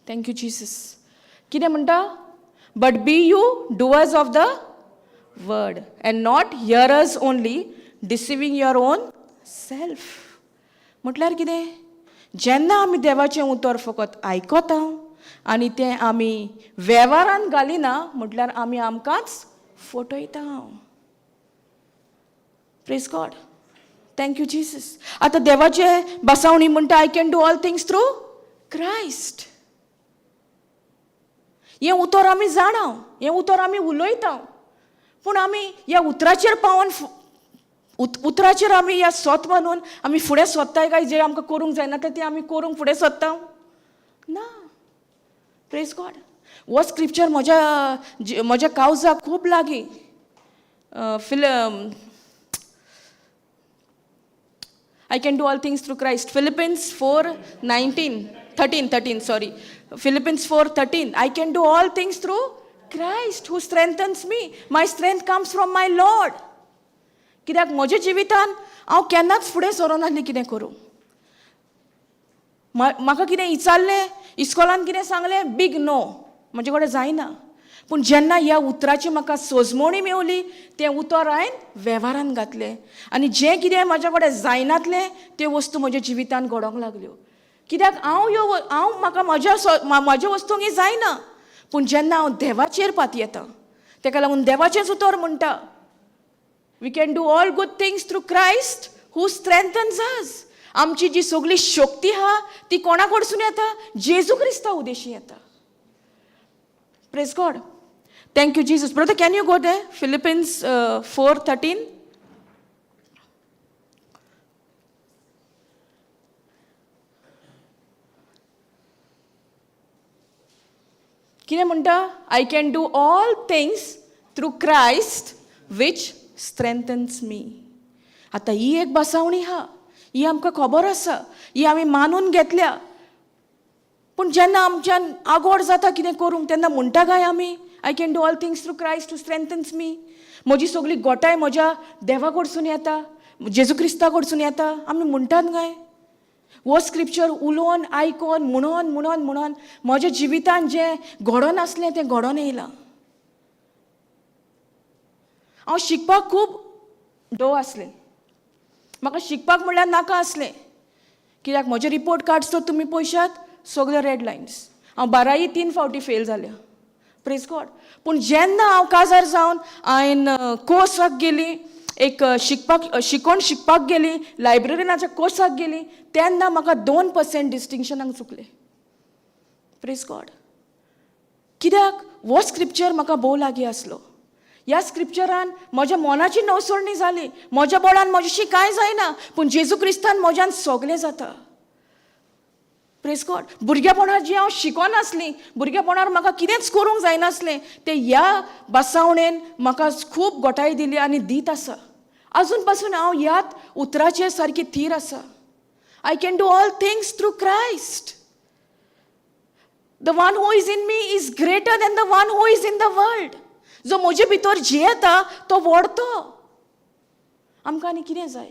Thank you Jesus. कितें म्हणटा? But be you doers of the word and not hearers only, deceiving your own self. म्हटल्यार कितें? जेन्ना आमी देवाचें उतर फकत आयकता आनी तें आमी वेव्हारान घालिना म्हटल्यार आमी आमकांच फटयता. Praise God. Thank you Jesus. आतां देवाचे बसावणी म्हणटा I can do all things through Christ. हें उतर आमी जाणा, हें उतर आमी उलयता, पूण आमी ह्या उतराचेर पावोन उतराचेर आमी ह्या सोत मानून आमी फुडें सोदताय काय जें आमकां करूंक जायना तें आमी करूंक फुडें सोदता? ना. Praise God. हो स्क्रिप्चर म्हज्या काळजाक खूब लागीं. I can do all things through Christ. Philippians 4:13. Sorry. Philippians 4:13. I can do all things through Christ who strengthens me. My strength comes from my Lord. कित्याक म्हज्या जिवितान हांव केन्नाच फुडें सरो नासलें कितें करूं. म्हाका कितें विचारलें, इस्कॉलान कितें सांगलें, बिग नो, म्हजे कडेन जायना. पूण जेन्ना ह्या उतराची म्हाका सोजमोणी मेवली, तें उतर हांवें वेव्हारान घातलें आनी जें कितें म्हाज्या कडेन जायनातलें त्यो वस्तू म्हज्या जिवितान घडोंक लागल्यो. कित्याक म्हाका म्हज्या वस्तूंक ही जायना, पूण जेन्ना हांव देवाचेर पात येता, तेका लागून देवाचेंच उतर म्हणटा we can do all good things through Christ who strengthens us. आमची जी सगळी शक्ती आहा ती कोणा कडसून येता? जेजू क्रिस्ता उदेशी येता. Praise God. Thank you, Jesus. Brother, can you go there? Philippians 4:13. कितें म्हणटा? I can do all things through Christ which strengthens me. आतां ही एक बसावणी हा, ही आमकां खबर आसा, ही आमी मानून घेतल्या. पूण जेन्ना आमच्यान आगोड जाता कितें करूंक तेन्ना म्हणटा काय आमी I can do all things through Christ who strengthens me. म्हजी सगळी गोठाय म्हज्या देवा कडसून येता, जेजू क्रिस्ता कडसून येता आमी म्हणटात काय? हो स्क्रिप्चर उलोवन आयकोन म्हणून म्हज्या जिवितान जें घडोन आसलें तें घडोन येयलां. हांव शिकपाक खूब डो आसलें. म्हाका शिकपाक म्हणल्यार नाका आसलें. कित्याक म्हजे रिपोर्ट कार्ड्स तर तुमी पळयशात सगळे रेड लायन्स. हांव 12 3 फावटी फेल जालें. Praise God. पूण जेन्ना हांव काजार जावन हांवें कोर्साक गेली, एक शिकपाक गेली, लायब्ररीनाच्या कोर्साक गेली, तेन्ना म्हाका 2% डिस्टिंक्शनाक चुकलें. Praise God. कित्याक? हो स्क्रिप्चर म्हाका भोव लागीं आसलो. ह्या स्क्रिप्चरान म्हज्या मोनाची नवसोडणी जाली. म्हज्या बळान म्हज्याशी कांय जायना, पूण जेजू क्रिस्तान म्हज्यान सगळें जाता. Praise God. भुरगेपणांत जी हांव शिकोनासलीं, भुरगेपणांत म्हाका कितेंच करूंक जायनासलें, तें ह्या बसावणेन म्हाका खूब गोठाय दिली आनी दीत आसा. अजून पासून हांव ह्याच उतराचेर सारकी थीर आसा. I can do all things through Christ. The one who is in me is greater than the one who is in the world. जो म्हजे भितर जियेता तो व्हडतो. आमकां आनी कितें जाय?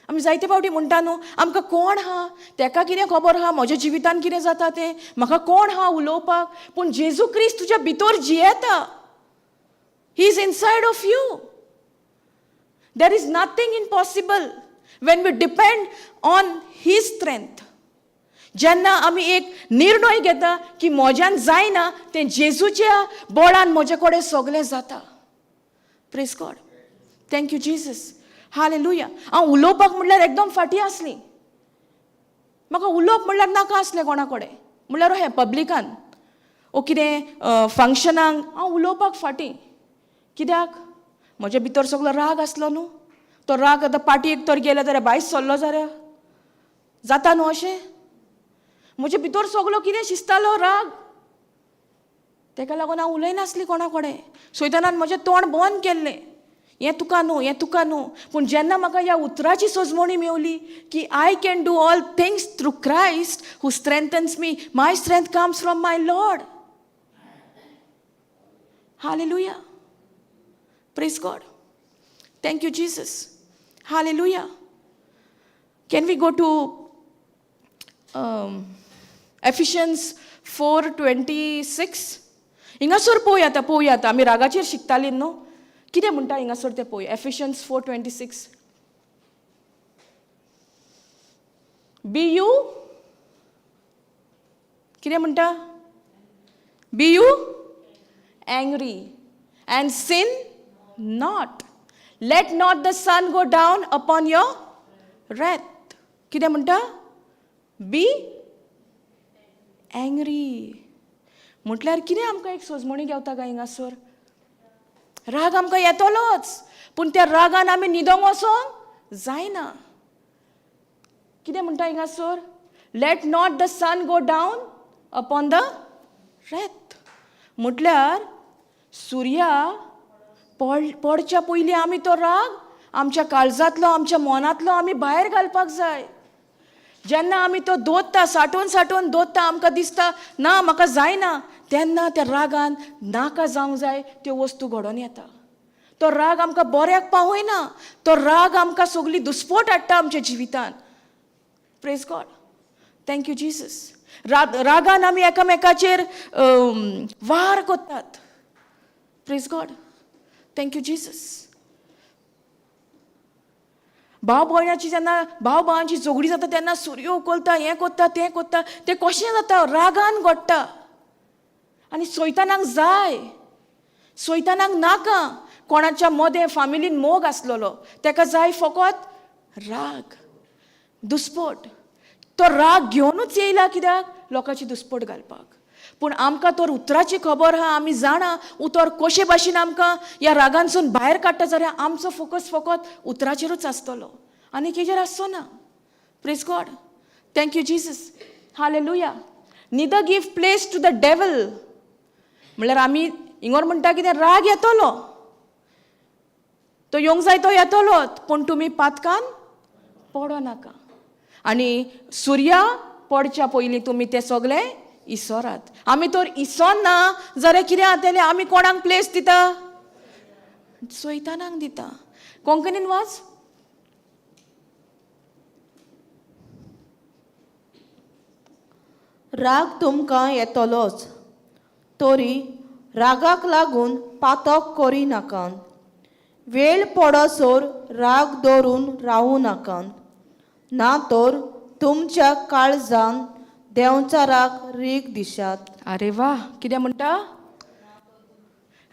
आमी जायते फावटी म्हणटा न्हू, आमकां कोण आहा, तेका कितें खबर आहा म्हज्या जिवितान कितें जाता तें, म्हाका कोण आहा उलोवपाक. पूण जेजू क्रिस्त तुज्या भितर जियेता. He is inside of you. There is nothing impossible when we depend on his strength. जेन्ना आमी एक निर्णय घेता की म्हज्यान जायना, तें जेजूच्या बळान म्हजे कडेन सगळें जाता. Praise God. Thank you Jesus. Hallelujah. हांव उलोवपाक म्हणल्यार एकदम फाटीं आसलीं. म्हाका उलोवप म्हणल्यार नाका आसलें कोणा कडेन. म्हणल्यार हें पब्लिकान ओ कितें फंक्शनाक हांव उलोवपाक फाटीं. कित्याक? म्हज्या भितर सगळो राग आसलो न्हू. तो राग आतां पाटयेक तर गेलो जाल्यार भायर सरलो जाल्यार जाता न्हू अशें. म्हजे भितर सगळो कितें शिजतालो राग. तेका लागून हांव उलयनासलीं कोणा कडेन. सैतानान म्हजें तोंड बंद केल्लें. हें तुका न्हू. पूण जेन्ना म्हाका ह्या उतराची सोजमोणी मेवली की I can do all things through Christ who strengthens me, my strength comes from my Lord. Hallelujah. Praise God. Thank you Jesus. Hallelujah. Can we go to Ephesians 4:26 हिंगासोर पळोवया आतां आमी रागाचेर शिकतालीं न्हू कितें म्हणटा हिंगासोर तें पळोवया एफिशियन्स 4:26 बी यू कितें म्हणटा be you angry and sin not let not the sun go down upon your wrath कितें म्हणटा बी एंग्री म्हटल्यार कितें आमकां एक सोजमणी घेवता काय हिंगासोर राग आमकां येतलोच पूण त्या रागान आमी न्हिदोंग वचोंक जायना कितें म्हणटा हिंगासोर let not the sun go down upon the wrath म्हटल्यार सुर्या पडच्या पयलीं आमी तो राग आमच्या काळजांतलो आमच्या मनांतलो आमी भायर घालपाक जाय जेन्ना आमी तो दोत्ता साठोवन दोत्ता आमकां दिसता ना म्हाका जायना तेन्ना त्या रागान नाका जावंक जाय त्यो वस्तू घडोवन येता तो राग आमकां बऱ्याक पावयना तो राग आमकां सगळी दुस्पोट हाडटा आमच्या जिवितान प्रेज गॉड थँक्यू जिजस रागान आमी एकामेकाचेर वार कोत्तात प्रेज गॉड थँक्यू जिजस भाव भयणाची जेन्ना भाव भावांची झगडी जाता तेन्ना सूर्य उखलता हें कोत्ता तें कोत्ता तें कशें जाता रागान घडटा आनी सैतानाक जाय सैतानाक नाका कोणाच्या मदें फामिलीन मोग आसलेलो तेका जाय फकत राग दुस्पोट तो राग घेवनूच येयला कित्याक लोकांची दुस्पोट घालपाक पूण आमकां तर उतराची खबर आहा आमी जाणा उतर कशे भाशेन आमकां ह्या रागांसून भायर काडटा जाल्यार आमचो फोकस फकत उतराचेरूच आसतलो आनी हेजेर आसचो ना praise God thank you Jesus hallelujah neither give place to the devil म्हळ्यार आमी हिंगोर म्हणटा कितें राग येतलो तो येवंक जाय तो येतलोच पूण तुमी पातकान पडो नाका आनी सुर्या पडच्या पयलीं तुमी तें सगळें इसोरात आमी तर इसन ना जाल्यार कितें जातलें आमी कोणाक प्लेस दिता सैतानाक दिता कोंकणीन वाच राग तुमकां येतलोच तरी रागाक लागून पातक करी नाकात वेळ पडसोर राग दवरून रावूं नाकात ना तर तुमच्या काळजान देवचा राग रीग दिशात अरे वा कितें म्हणटा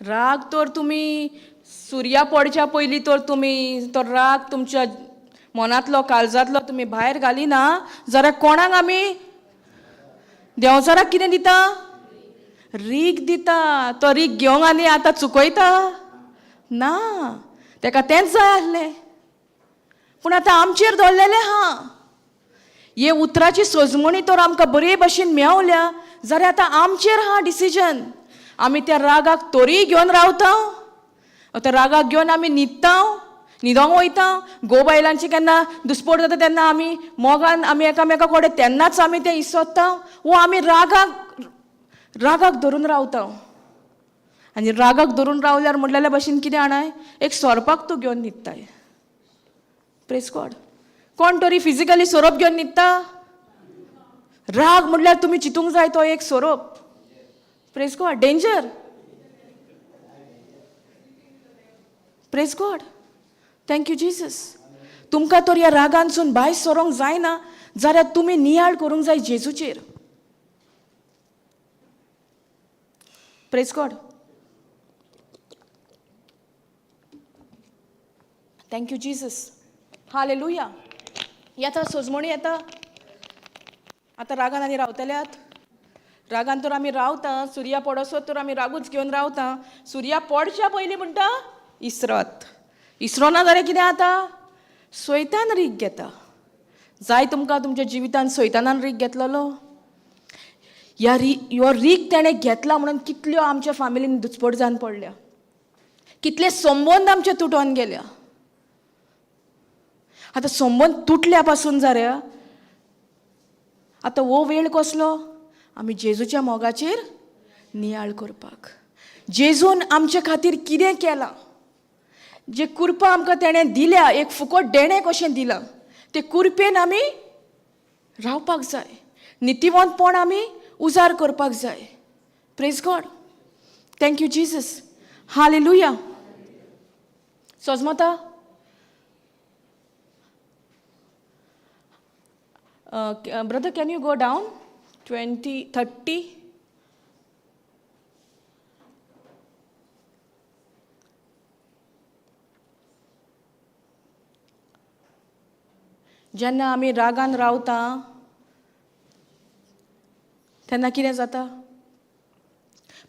राग तर तुमी सुर्या पडच्या पयलीं तर तुमी तो राग तुमच्या मनांतलो काळजांतलो तुमी भायर घालिना जाल्यार कोणाक आमी देवचाराक कितें दिता रीग दिता तो रीग घेवंक आनी आतां चुकयता ना तेका तेंच जाय आसलें पूण आतां आमचेर दवरलेलें आहा हे उतराची सोजमणी तर आमकां बरे भशेन मेवल्या जाल्यार आतां आमचेर आहा डिसिजन आमी त्या रागाक तोरी घेवन रावता त्या रागाक घेवन आमी न्हिदोंक वयता घोव बायलांची केन्ना दुस्पोट जाता तेन्ना आमी मोगान आमी एकामेका कडेन तेन्नाच आमी तें इसोत्ता वो आमी रागाक धरून रावता आनी रागाक धरून रावल्यार म्हणलेल्या भशेन कितें आणाय एक सोरपाक तूं घेवन न्हिदताय प्रेज गॉड कोण तरी फिजिकली सोरोप घेवन न्हिदता राग म्हणल्यार तुमी चिंतूंक जाय तो एक सोरोप praise God danger praise God thank you Jesus तुमकां तर ह्या रागांसून भायर सरोंक जायना जाल्यार तुमी नियाळ करूंक जाय जेजूचेर praise God thank you Jesus hallelujah येता सोजमणी येता आतां रागान आनी रावतल्यात रागान तर आमी रावता सुर्या पडसो तर आमी रागूच घेवन रावता सुर्या पडच्या पयलीं म्हणटा इसरो ना जाल्यार कितें जाता सैतान रीग घेता जाय तुमकां तुमच्या जिवितान सैतानान रीग घेतलेलो ह्यो रीग तेणें घेतला म्हणून कितल्यो आमच्या फॅमिलीन दुचपट जावन पडल्या कितले संबंद आमचे तुटोन गेल्या आतां संबंद तुटल्या पासून जाल्यार आतां वो वेळ कसलो आमी जेजूच्या मोगाचेर नियाळ करपाक जेजून आमचे खातीर कितें केलां जे कृपा आमकां तेणें दिल्या एक फुकट देणें कशें दिलां ते कृपेन आमी रावपाक जाय नितीवंतपण आमी उजार करपाक जाय. Praise God. Thank you Jesus. Hallelujah. सोजमोता brother, can you go down 20 30? जेन्ना आमी रागान रावता तेन्ना कितें जाता?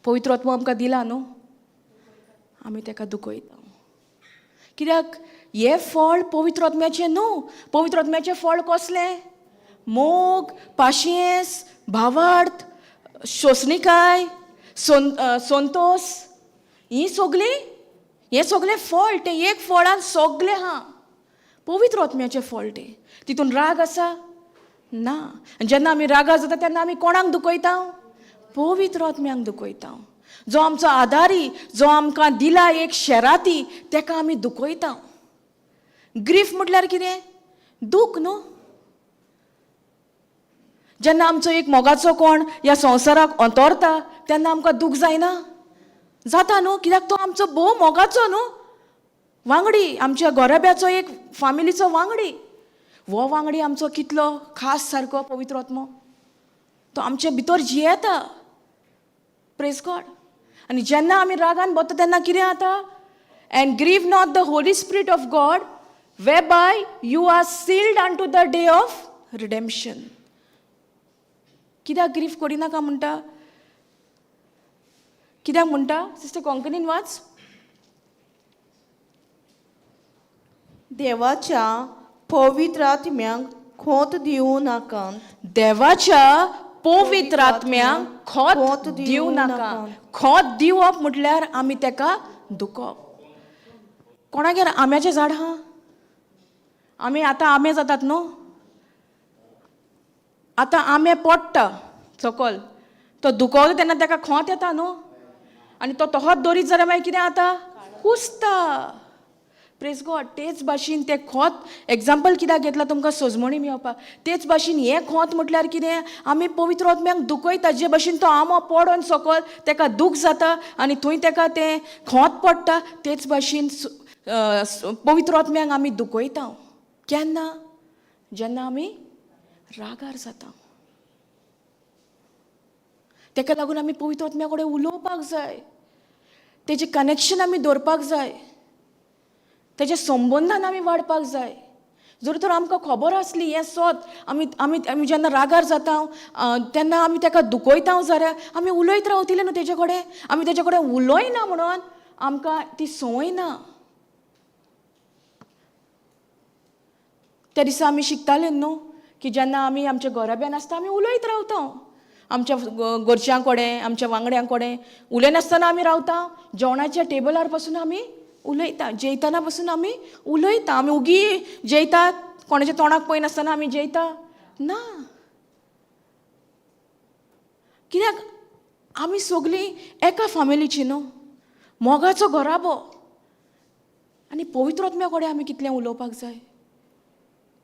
पवित्र आत्मो आमकां दिला न्हू, आमी तेका दुखयता. कित्याक हे फळ पवित्र आत्म्याचें न्हू. पवित्र आत्म्याचें फळ कसलें? मोग, पाशियेंस, भावार्थ, सोंसणीकाय, संतोष. ही सगळीं हे सगळें फळ. तें एक फळान सगळें आहा. पवित्र आत्म्याचें फळ तें. तितून राग आसा? ना. जेन्ना आमी रागा जाता तेन्ना आमी कोणाक दुखयता? पवित्र आत्म्यांक दुखयता. जो आमचो आदारी, जो आमकां दिला एक शेराती, तेका आमी दुखयता. ग्रीफ म्हटल्यार कितें? दूख न्हू. जेन्ना आमचो एक मोगाचो कोण ह्या संवसाराक अंतरता तेन्ना आमकां दूख जायना? जाता न्हू. कित्याक तो आमचो भोव मोगाचो न्हू, वांगडी, आमच्या घोराब्याचो एक फामिलीचो वांगडी. वो वांगडी आमचो कितलो खास सारको पवित्र आत्मो. तो आमचे भितर जियेता. Praise God. आनी जेन्ना आमी रागान बसता तेन्ना कितें जाता? एंड ग्रीव not the Holy spirit of God whereby you are sealed unto the day of redemption. कित्याक ग्रीफ करिनाका म्हणटा? कित्याक म्हणटा? सिस्टर कोंकणीन वाच. देवाच्या पवित्र आत्म्यांक खोत दिवं नाकात. देवाच्या पवित्र आत्म्यांक खोत दिवं नाका. खोत दिवप म्हटल्यार आमी तेका दुखोवप. कोणागेर आंब्याचें झाड आहा? आमी आतां आंबे जातात न्हू. आतां आंबे पडटा सकयल, तो दुखवता तेन्ना तेका खोत येता न्हू. आनी तो तोहोच दरीत जाल्यार मागीर कितें जाता? कुसता. Praise God. तेच भाशेन तें खोत एग्जाम्पल कित्याक घेतला तुमकां सजमणी मेळपाक. तेच भाशेन हें खोत म्हटल्यार कितें? आमी पवित्र आत्म्यांक दुखयता. जे भाशेन तो आंबो पडोन सकयल तेका दूख जाता आनी थंय तेका तें खोत पडटा, तेच भाशेन पवित्र आत्म्यांक आमी दुखयता. केन्ना? जेन्ना आमी रागार जाता. तेका लागून आमी पवित्र आत्म्या कडेन उलोवपाक जाय. तेजें कनेक्शन आमी दवरपाक जाय. तेजे संबंदान आमी वाडपाक जाय. जर तर आमकां खबर आसली हें सत आमी आमी आमी जेन्ना रागार जाता तेन्ना आमी तेका दुखयता जाल्यार आमी उलयत रावतले न्हू तेजे कडेन. आमी तेजे कडेन उलयना म्हणून आमकां ती संवय ना. त्या दिसा आमी शिकताले न्हू की जेन्ना आमी आमच्या घोराब्यान आसता आमी उलयत रावता. आमच्या घरच्यां कडेन, आमच्या वांगड्यां कडेन उलयनासतना आमी रावता. जेवणाच्या टेबलार पासून आमी उलयता. जेयतना पासून आमी उलयता. आमी उगी जेयतात, कोणाच्या तोंडाक पळयनासतना आमी जेयता? ना. कित्याक आमी सगळीं एका फामिलीची न्हू, मोगाचो घोराबो. आनी पवित्र आत्म्या कडेन आमी कितलें उलोवपाक जाय?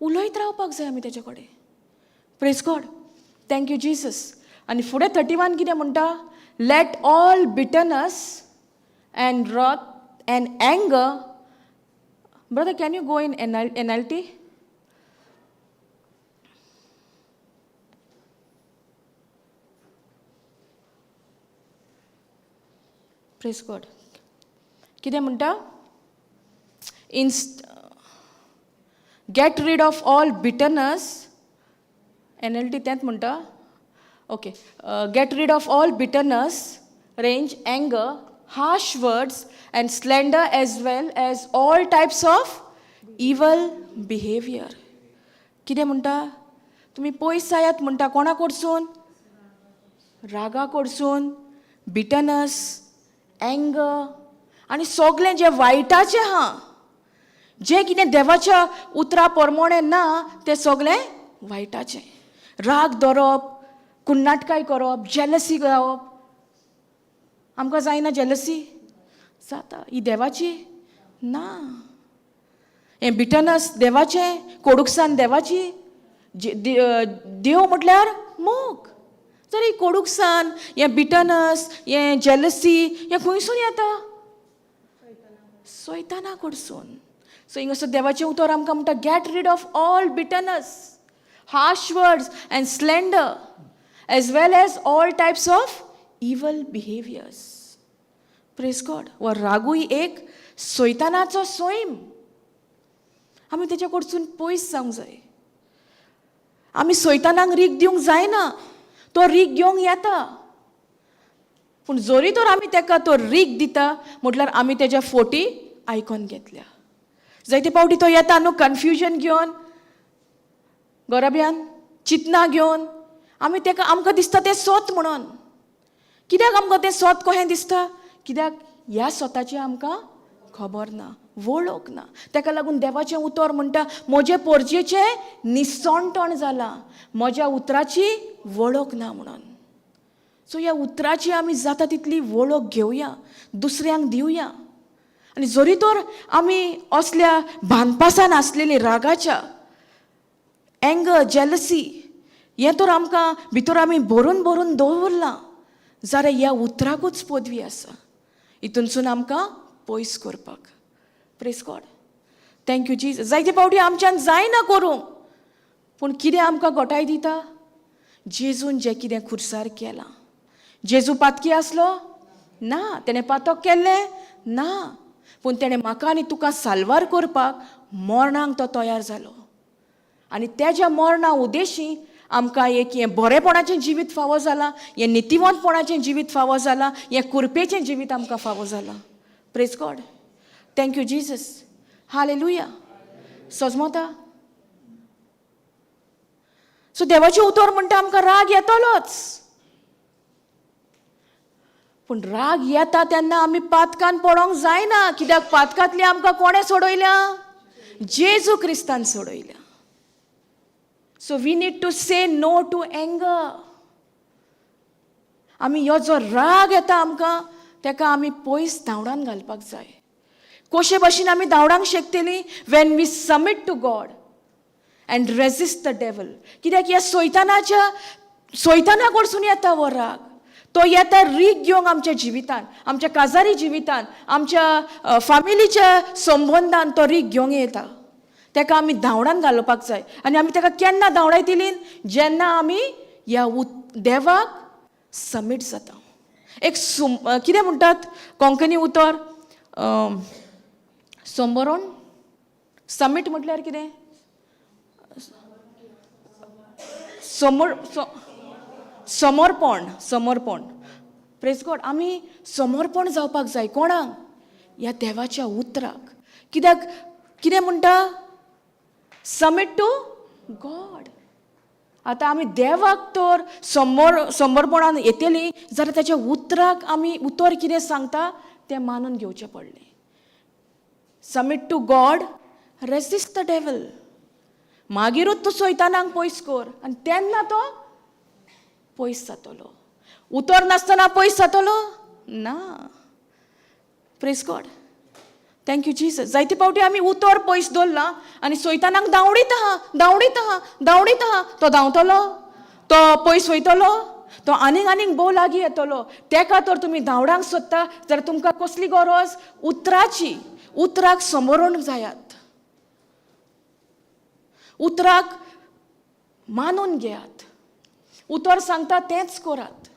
उलयत रावपाक जाय आमी तेजे कडेन. Praise God. Thank you Jesus. आनी फुडें 31 कितें म्हणटा? Let all bitterness end wrath and anger. Brother, can you go in NLT? Praise God. कितें म्हणटा? Get rid of all bitterness. NLT 10th म्हणटा. Okay. Get rid of all bitterness, rage, anger, harsh words, and slander, as well as all types of evil behavior. कितें म्हणटा? तुमी पयस जायात म्हणटा. कोणा कडसून? रागा कडसून, बिटरनेस, एंगर आनी सगळें जें वायटाचें आहा, जें कितें देवाच्या उतरा प्रमाणें ना तें सगळें वायटाचें. राग धरप, कुन्नाटकाय करप, जेलसी जावप. आमकां जायना जेलसी? जाता. ही देवाची ना. हें बिटरनेस देवाचें, कोडूकसाण देवाची. देव म्हटल्यार मोग. जाल्यार ही कोडूकसाण हें बिटनस हें जेलसी हें खंयसून येता सोयताना कडसून. सो हिंगासर देवाचें उतर आमकां म्हणटा get rid of all bitterness harsh words and slander as well as all types of evil behaviours. Praise God. वो रागूय एक सोयतानाचो सोयम. आमी तेच्या कडसून पयस जावंक जाय. आमी सोयतानाक रीग दिवंक जायना. तो रीग घेवंक येता. पूण जोरी तर आमी तेका तो रीग दिता म्हटल्यार आमी तेज्या फोटी आयकोन घेतल्या. जायते पावटी तो येता न्हू कन्फ्युजन घेवन गरब्यान चिंतना घेवन आमी तेका आमकां दिसता तें सोत म्हणून. कित्याक आमकां तें सोत कशें दिसता? कित्याक ह्या स्वताची आमकां खबर ना, वळख ना. ताका लागून देवाचें उतर म्हणटा म्हजे पोरजेचें निसोणटण जालां, म्हज्या उतराची वळख ना म्हणून. सो ह्या उतराची आमी जाता तितली वळख घेवया, दुसऱ्यांक दिवया. आनी जरी तर आमी असल्या भानपासान आसलेली रागाच्या एंगर जेलसी हें तर आमकां भितर आमी भरून भरून दवरलां जाल्यार ह्या उतराकूच पदवी आसा हितूनसून आमकां पयस करपाक. Praise God. Thank you Jesus. जायते फावटी आमच्यान जायना करूंक पूण कितें आमकां घोटाय दिता? जेजून जें कितें खुर्सार केलां. जेजू पातकी आसलो? ना. तेणें पातक केल्लें? ना. पूण तेणें म्हाका आनी तुका साल्वार करपाक मरणांक तो तयार जालो. आनी तेज्या मरणा उद्देशी आमकां एक हें बरेपणाचें जिवीत फावो जालां, हें नितिवंतपणाचें जिवीत फावो जालां, हें कुरपेचें जिवीत आमकां फावो जालां. Praise God. Thank you Jesus. Hallelujah. सजमता. सो देवाचें उतर म्हणटा आमकां राग येतलोच. पूण राग येता तेन्ना आमी पातकान पडोंक जायना. कित्याक पातकांतली आमकां कोणें सोडयल्या? जेजू क्रिस्तान सोडयल्या. So we need to say no to anger. आमी हो जो राग येता आमकां तेका आमी पयस धांवडान घालपाक जाय. कशे भाशेन आमी धांवडांक शकतलीं? When we submit to God and resist the devil. कित्याक ह्या सोयताना कडसून येता हो राग. तो येता रीग घेवंक आमच्या जिवितान, आमच्या काजारी जिवितान, आमच्या फामिलीच्या संबंदान तो रीग घेवंक येता. तेका आमी धांवडान घालपाक जाय. आनी आमी तेका केन्ना धांवडायतलीं? जेन्ना आमी ह्या देवाक सबमीट जाता. एक कितें म्हणटात कोंकणी उतर समोरण सबमीट म्हटल्यार कितें? समर्पण. Praise God. आमी समर्पण जावपाक जाय. कोणाक? ह्या देवाच्या उतराक. कित्याक कितें म्हणटा? Submit to God. आतां आमी देवाक तर समर्पणान येतलीं जाल्यार तेच्या उतराक आमी उतर कितें सांगता तें मानून घेवचें पडलें. Submit to God, resist the devil. मागीरूच तूं सोयतानाक पयस कर आनी तेन्ना तो पयस जातलो. उतर नासतना पयस जातलो ना. Praise God. Thank you Jesus. जायते फावटी आमी उतर पयस दवरलां आनी सोयतानाक धांवडीत आहा. तो धांवतलो, तो पयस वयतलो, तो आनीक भोव लागीं येतलो. तेका तर तुमी धांवडांक सोदता जाल्यार तुमकां कसली गरज? उतराची. उतराक समोरण जायात. उतराक मानून घेयात. उतर सांगता तेंच करात.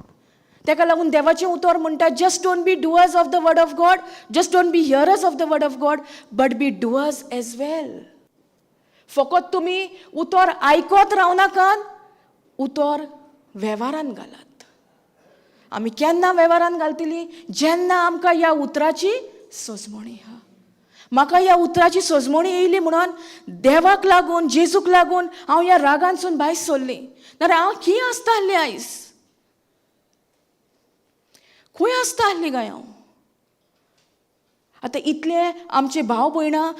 तेका लागून देवाचें उतर म्हणटा just don't be doers of the word of God, just don't be hearers of the word of God, but be doers as well. फकत तुमी उतर आयकोत रावनाकात, उतर वेव्हारान घालात. आमी केन्ना वेव्हारान घालतलीं? जेन्ना आमकां ह्या उतराची सोजमणी आहा. म्हाका ह्या उतराची सोजमणी येयली म्हणून देवाक लागून, जेजूक लागून हांव ह्या रागांसून भायर सरलीं. नाल्यार हांव खंय आसता आहलें आयज? खंय आसता आहलीं काय हांव? आतां इतले आमचे भाव भयणां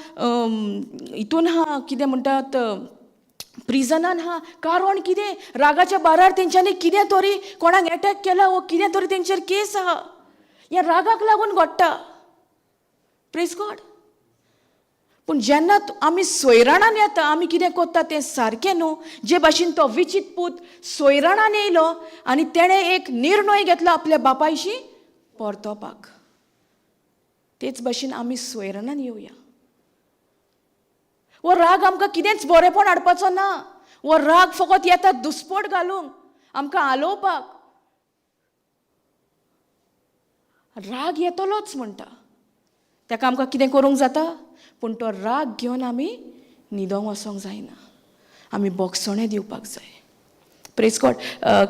हितून आहा, कितें म्हणटात प्रिजनान आहा. कारण कितें? रागाच्या बारार तेंच्यांनी कितें तरी कोणाक एटॅक केला वो कितें तरी तेंचेर केस आहा. ह्या रागाक लागून घडटा. Praise God. पूण जेन्ना आमी सोयराणान येता आमी कितें करता तें सारकें न्हू. जे भाशेन तो विचित पूत सोयराणान येयलो आनी तेणें एक निर्णय घेतलो आपल्या बापायशी परतोवपाक. तेच भाशेन आमी सोयराणान येवया. वो राग आमकां कितेंच बरेंपण हाडपाचो ना. वो राग फकत येता दुस्पट घालूंक, आमकां आलोवपाक. राग येतलोच म्हणटा. ताका आमकां कितें करूंक जाता, पूण तो राग घेवन आमी न्हिदोंग वचोंक जायना. आमी बोगसोणें दिवपाक जाय. Praise God.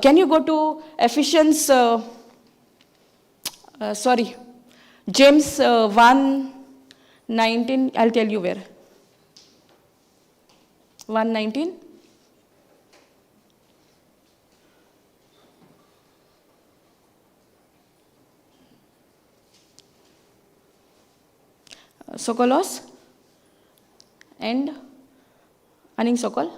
Can you go to Ephesians James 1:19. I'll tell you where. 1:19. Sokolos and Aning Sokol.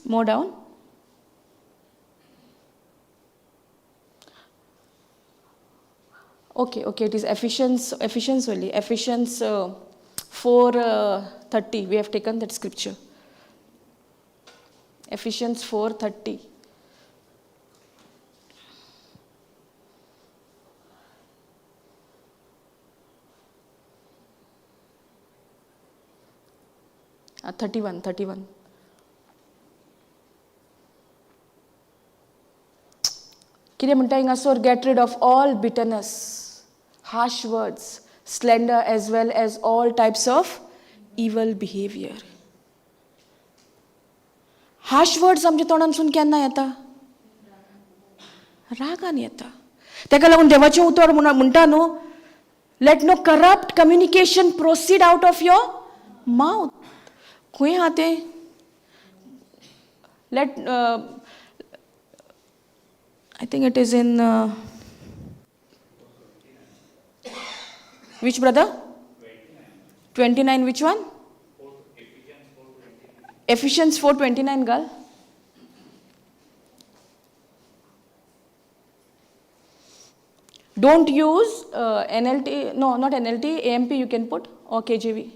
More down. Okay, it is Ephesians only. Ephesians 4:30. We have taken that scripture. Ephesians 4:30. Uh, 31. कितें म्हणटा हिंगासोर, get rid of all bitterness, harsh words, slander, as well as all types of evil behavior. Harsh words आमच्या तोंडांसून केन्ना येता? रागान येता. ताका लागून देवाचें उतर म्हणटा न्हू, let no corrupt communication proceed out of your mouth. खंय आहा तें? I think it is in which brother? 29. Which one? Ephesians 4:29 gal. Don't use NLT. No, not NLT. AMP you can put, or KJV.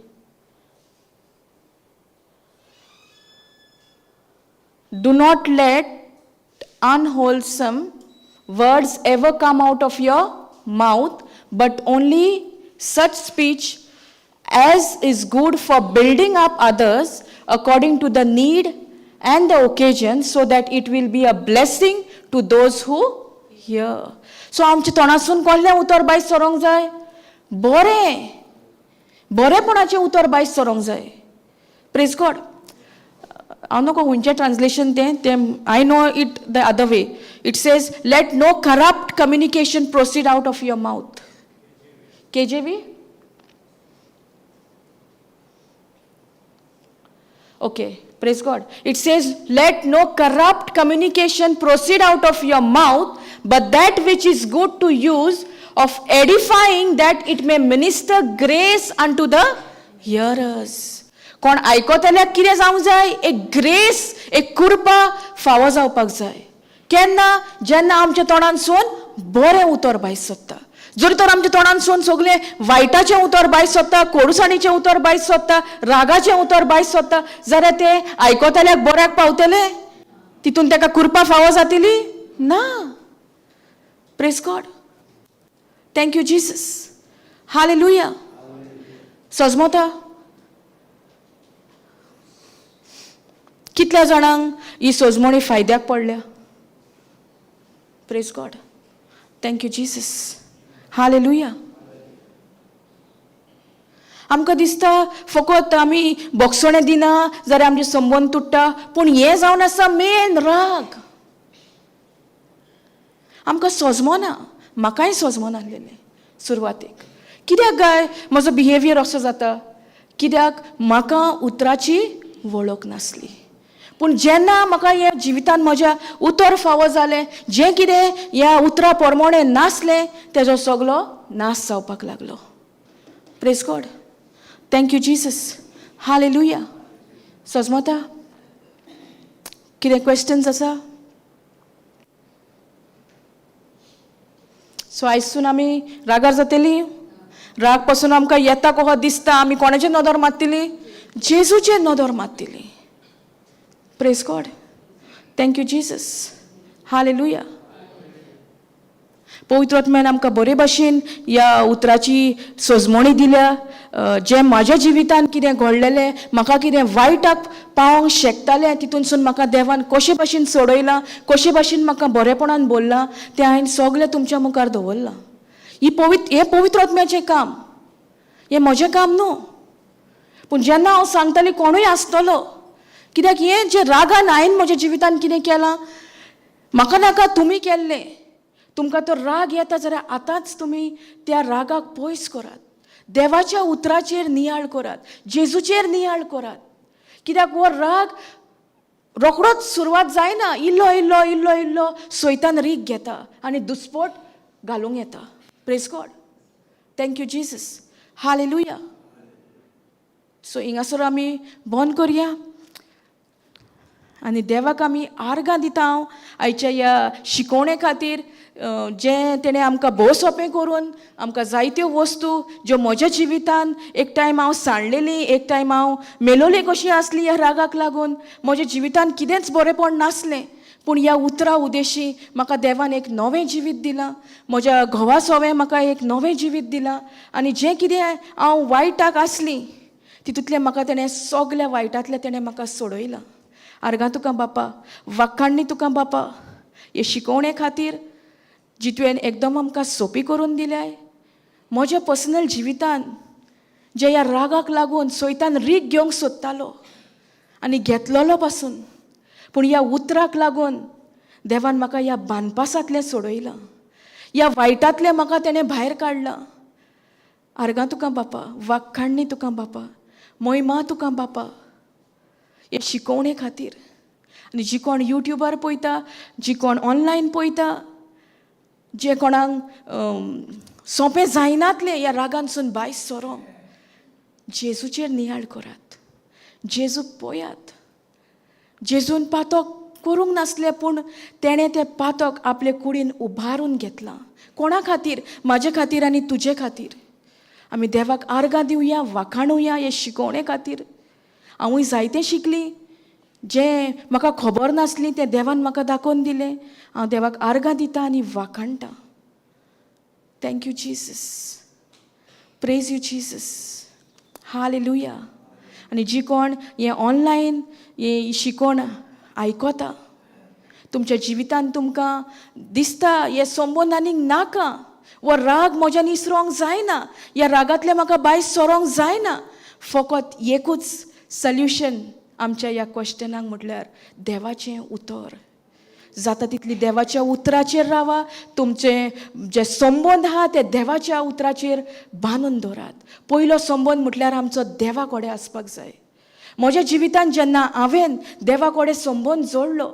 Do not let unwholesome words ever come out of your mouth, but only such speech as is good for building up others according to the need and the occasion, so that it will be a blessing to those who hear. So आमच्या तोंडासून कसलें उतर भायर सरोंक जाय? बरेपणाचें उतर भायर सरोंक जाय. Praise God. हांव नोको खंयचें ट्रान्सलेशन तें I know it the other way. It says, let no corrupt communication proceed out of your mouth. KJV? Okay, praise God. It says, let no corrupt communication proceed out of your mouth, but that which is good to use, of edifying, that it may minister grace unto the hearers. कोण आयकोतल्याक कितें जावंक जाय? एक ग्रेस, एक कृपा फावो जावपाक जाय. केन्ना? जेन्ना आमच्या तोंडांसून बरें उतर भायर सरता. जर तर आमच्या तोंडांसून सगळें वायटाचें उतर भायर सरता, कोडसाणीचें उतर भायर सरता, रागाचें उतर भायर सरता, जाल्यार तें आयकोतल्याक बऱ्याक पावतलें? तितून ताका कृपा फावो जातली? ना. Praise God. Thank you Jesus. Hallelujah. सजमोता. कितल्या जाणांक ही सजमोणी फायद्याक पडल्या? Praise God. Thank you Jesus. Hallelujah. आमकां दिसता फकत आमी बोगसोणें दिना जाल्यार आमचे संबंद तुट्टा, पूण हें जावन आसा मेन राग. आमकां सजमोना. म्हाकाय सजमोन आसलेलें सुरवातेक. कित्याक गाय म्हजो बिहेवियर असो जाता? कित्याक म्हाका उतराची वळख नासली. पूण जेन्ना म्हाका ह्या जिवितांत म्हज्या उतर फावो जालें, जें कितें ह्या उतरा प्रमाणें नासलें, तेजो सगळो नाश जावपाक लागलो. Praise God. Thank you Jesus. Hallelujah. सजमता. कितें क्वेश्चन्स आसा? सो आयसून आमी रागार जातली. राग पासून आमकां येता कहो दिसता आमी कोणाचेर नदर मारतली? जेजूचेर नदर मारतली. Praise God. Thank you Jesus. Hallelujah. पवित्र आत्म्यान आमकां बरे भाशेन ह्या उतराची सोजमणी दिल्या. जे म्हाज्या जिवितान कितें घडलेलें, म्हाका कितें वायटाक पावोंक शेकतालें, तितूनसून म्हाका देवान कशे भाशेन सोडयलां, कशे भाशेन म्हाका बरेपणान बोल्लां, तें हांवें सगळें तुमच्या मुखार दवरलां. हें पवित्र आत्म्याचें काम. हें म्हजें काम न्हू. पूण जेन्ना हांव सांगतालें कोणूय आसतलो, कित्याक हें जे रागान हांवें म्हज्या जिवितान कितें केलां, म्हाका नाका तुमी केल्लें. तुमकां तो राग येता जाल्यार आतांच तुमी त्या रागाक पयस करात. देवाच्या उतराचेर नियाळ करात. जेजूचेर नियाळ करात. कित्याक हो राग रोखडोच सुरवात जायना. इल्लो इल्लो इल्लो इल्लो सैतान रीग घेता आनी दुस्पोट घालूंक येता. Praise God. Thank you Jesus. Hallelujah. So हिंगासर आमी बंद करया आनी देवाक आमी आर्गां दिता. हांव आयच्या ह्या शिकोवणे खातीर जें तेणें आमकां भोव सोंपें करून आमकां जायत्यो वस्तू ज्यो म्हज्या जिवितान एक टायम हांव सांडलेली, एक टायम हांव मेलोली कशी आसली ह्या रागाक लागून. म्हज्या जिवितान कितेंच बरेंपण नासलें. पूण ह्या उतरा उदेशी म्हाका देवान एक नवें जिवीत दिलां. म्हज्या घोवा सोवें म्हाका एक नवें जिवीत दिलां. आनी जें कितें हांव वायटाक आसली तितूंतलें म्हाका तेणें सगल्या वायटांतलें तेणें म्हाका सोडयलां. आर्गां तुका बापा. वाखाणणी तुका बापा हे शिकोवणे खातीर जी तुवें एकदम आमकां सोंपी करून दिल्याय. म्हज्या पर्सनल जिवितान जे ह्या रागाक लागून सैतान रीग घेवंक सोदतालो आनी घेतलोलो पासून, पूण ह्या उतराक लागून देवान म्हाका ह्या बानपासांतलें सोडयलां. ह्या वायटांतलें म्हाका तेणें भायर काडलां. आर्गां तुका बापा. वाखाणणी तुका बापा. महिमा तुका बापा हे शिकोवणे खातीर. आनी जी कोण युट्यूबार पळयता, जी कोण ऑनलायन पळयता, जे कोणाक सोंपें जायनातलें ह्या रागांसून भायर सरोंक, जेजूचेर नियाळ करात. जेजूक पळयात. जेजून पातक करूंक नासलें, पूण तेणें तें पातक आपले कुडीन उबारून घेतलां. कोणा खातीर? म्हाजे खातीर आनी तुजे खातीर. आमी देवाक आर्गां दिवया, वाखाणुया हे शिकोवणे खातीर. हांवूय जायतें शिकली. जें म्हाका खबर नासली तें देवान म्हाका दाखोवन दिलें. हांव देवाक आर्गां दितां आनी वाखाणटां. Thank you Jesus. Praise you Jesus. Hallelujah. आनी जी कोण हें ऑनलायन हें शिकोवन आयकोता, तुमच्या जिवितान तुमकां दिसता हे संबंद आनीक नाका, वो राग म्हज्यान इसरोंक जायना, ह्या रागांतलें म्हाका भायर सरोंक जायना, फकत एकूच सोल्युशन आमच्या ह्या क्वेश्चनाक म्हटल्यार देवाचें उतर. जाता तितली देवाच्या उतराचेर रावा. तुमचे जे संबंद आहा ते देवाच्या उतराचेर बांदून दवरात. पयलो संबंद म्हटल्यार आमचो देवा कडेन आसपाक जाय. म्हज्या जिवितान जेन्ना हांवें देवा कडेन संबंद जोडलो,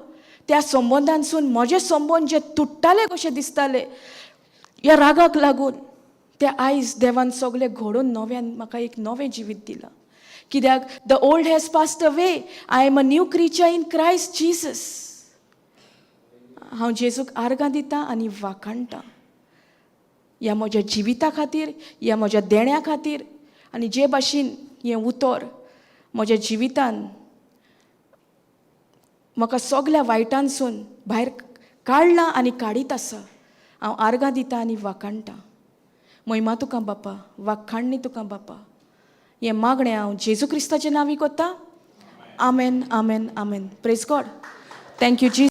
त्या संबंदांसून म्हजे संबंद जे तुट्टाले कशे दिसताले ह्या रागाक लागून, ते आयज देवान सगळे घडोवन नव्यान म्हाका एक नवें जिवीत दिलां. कित्याक the old has passed away, I am a new क्रिचर in Christ Jesus. हांव जेजूक आर्गां दितां आनी वाखाणटां ह्या म्हज्या जिविता खातीर, ह्या म्हज्या देण्या खातीर. आनी जे भाशेन हें उतर म्हज्या जिवितान म्हाका सगल्या वायटांसून भायर काडलां आनी काडीत आसा, हांव आर्गां दितां आनी वाखाणटां. महिमा तुका बापा. वाखाणणी तुका बापा. हें मागणें हांव जेजू क्रिस्ताच्या नांवी कोत्तां. Amen, amen, amen. Praise God. Thank you Jesus.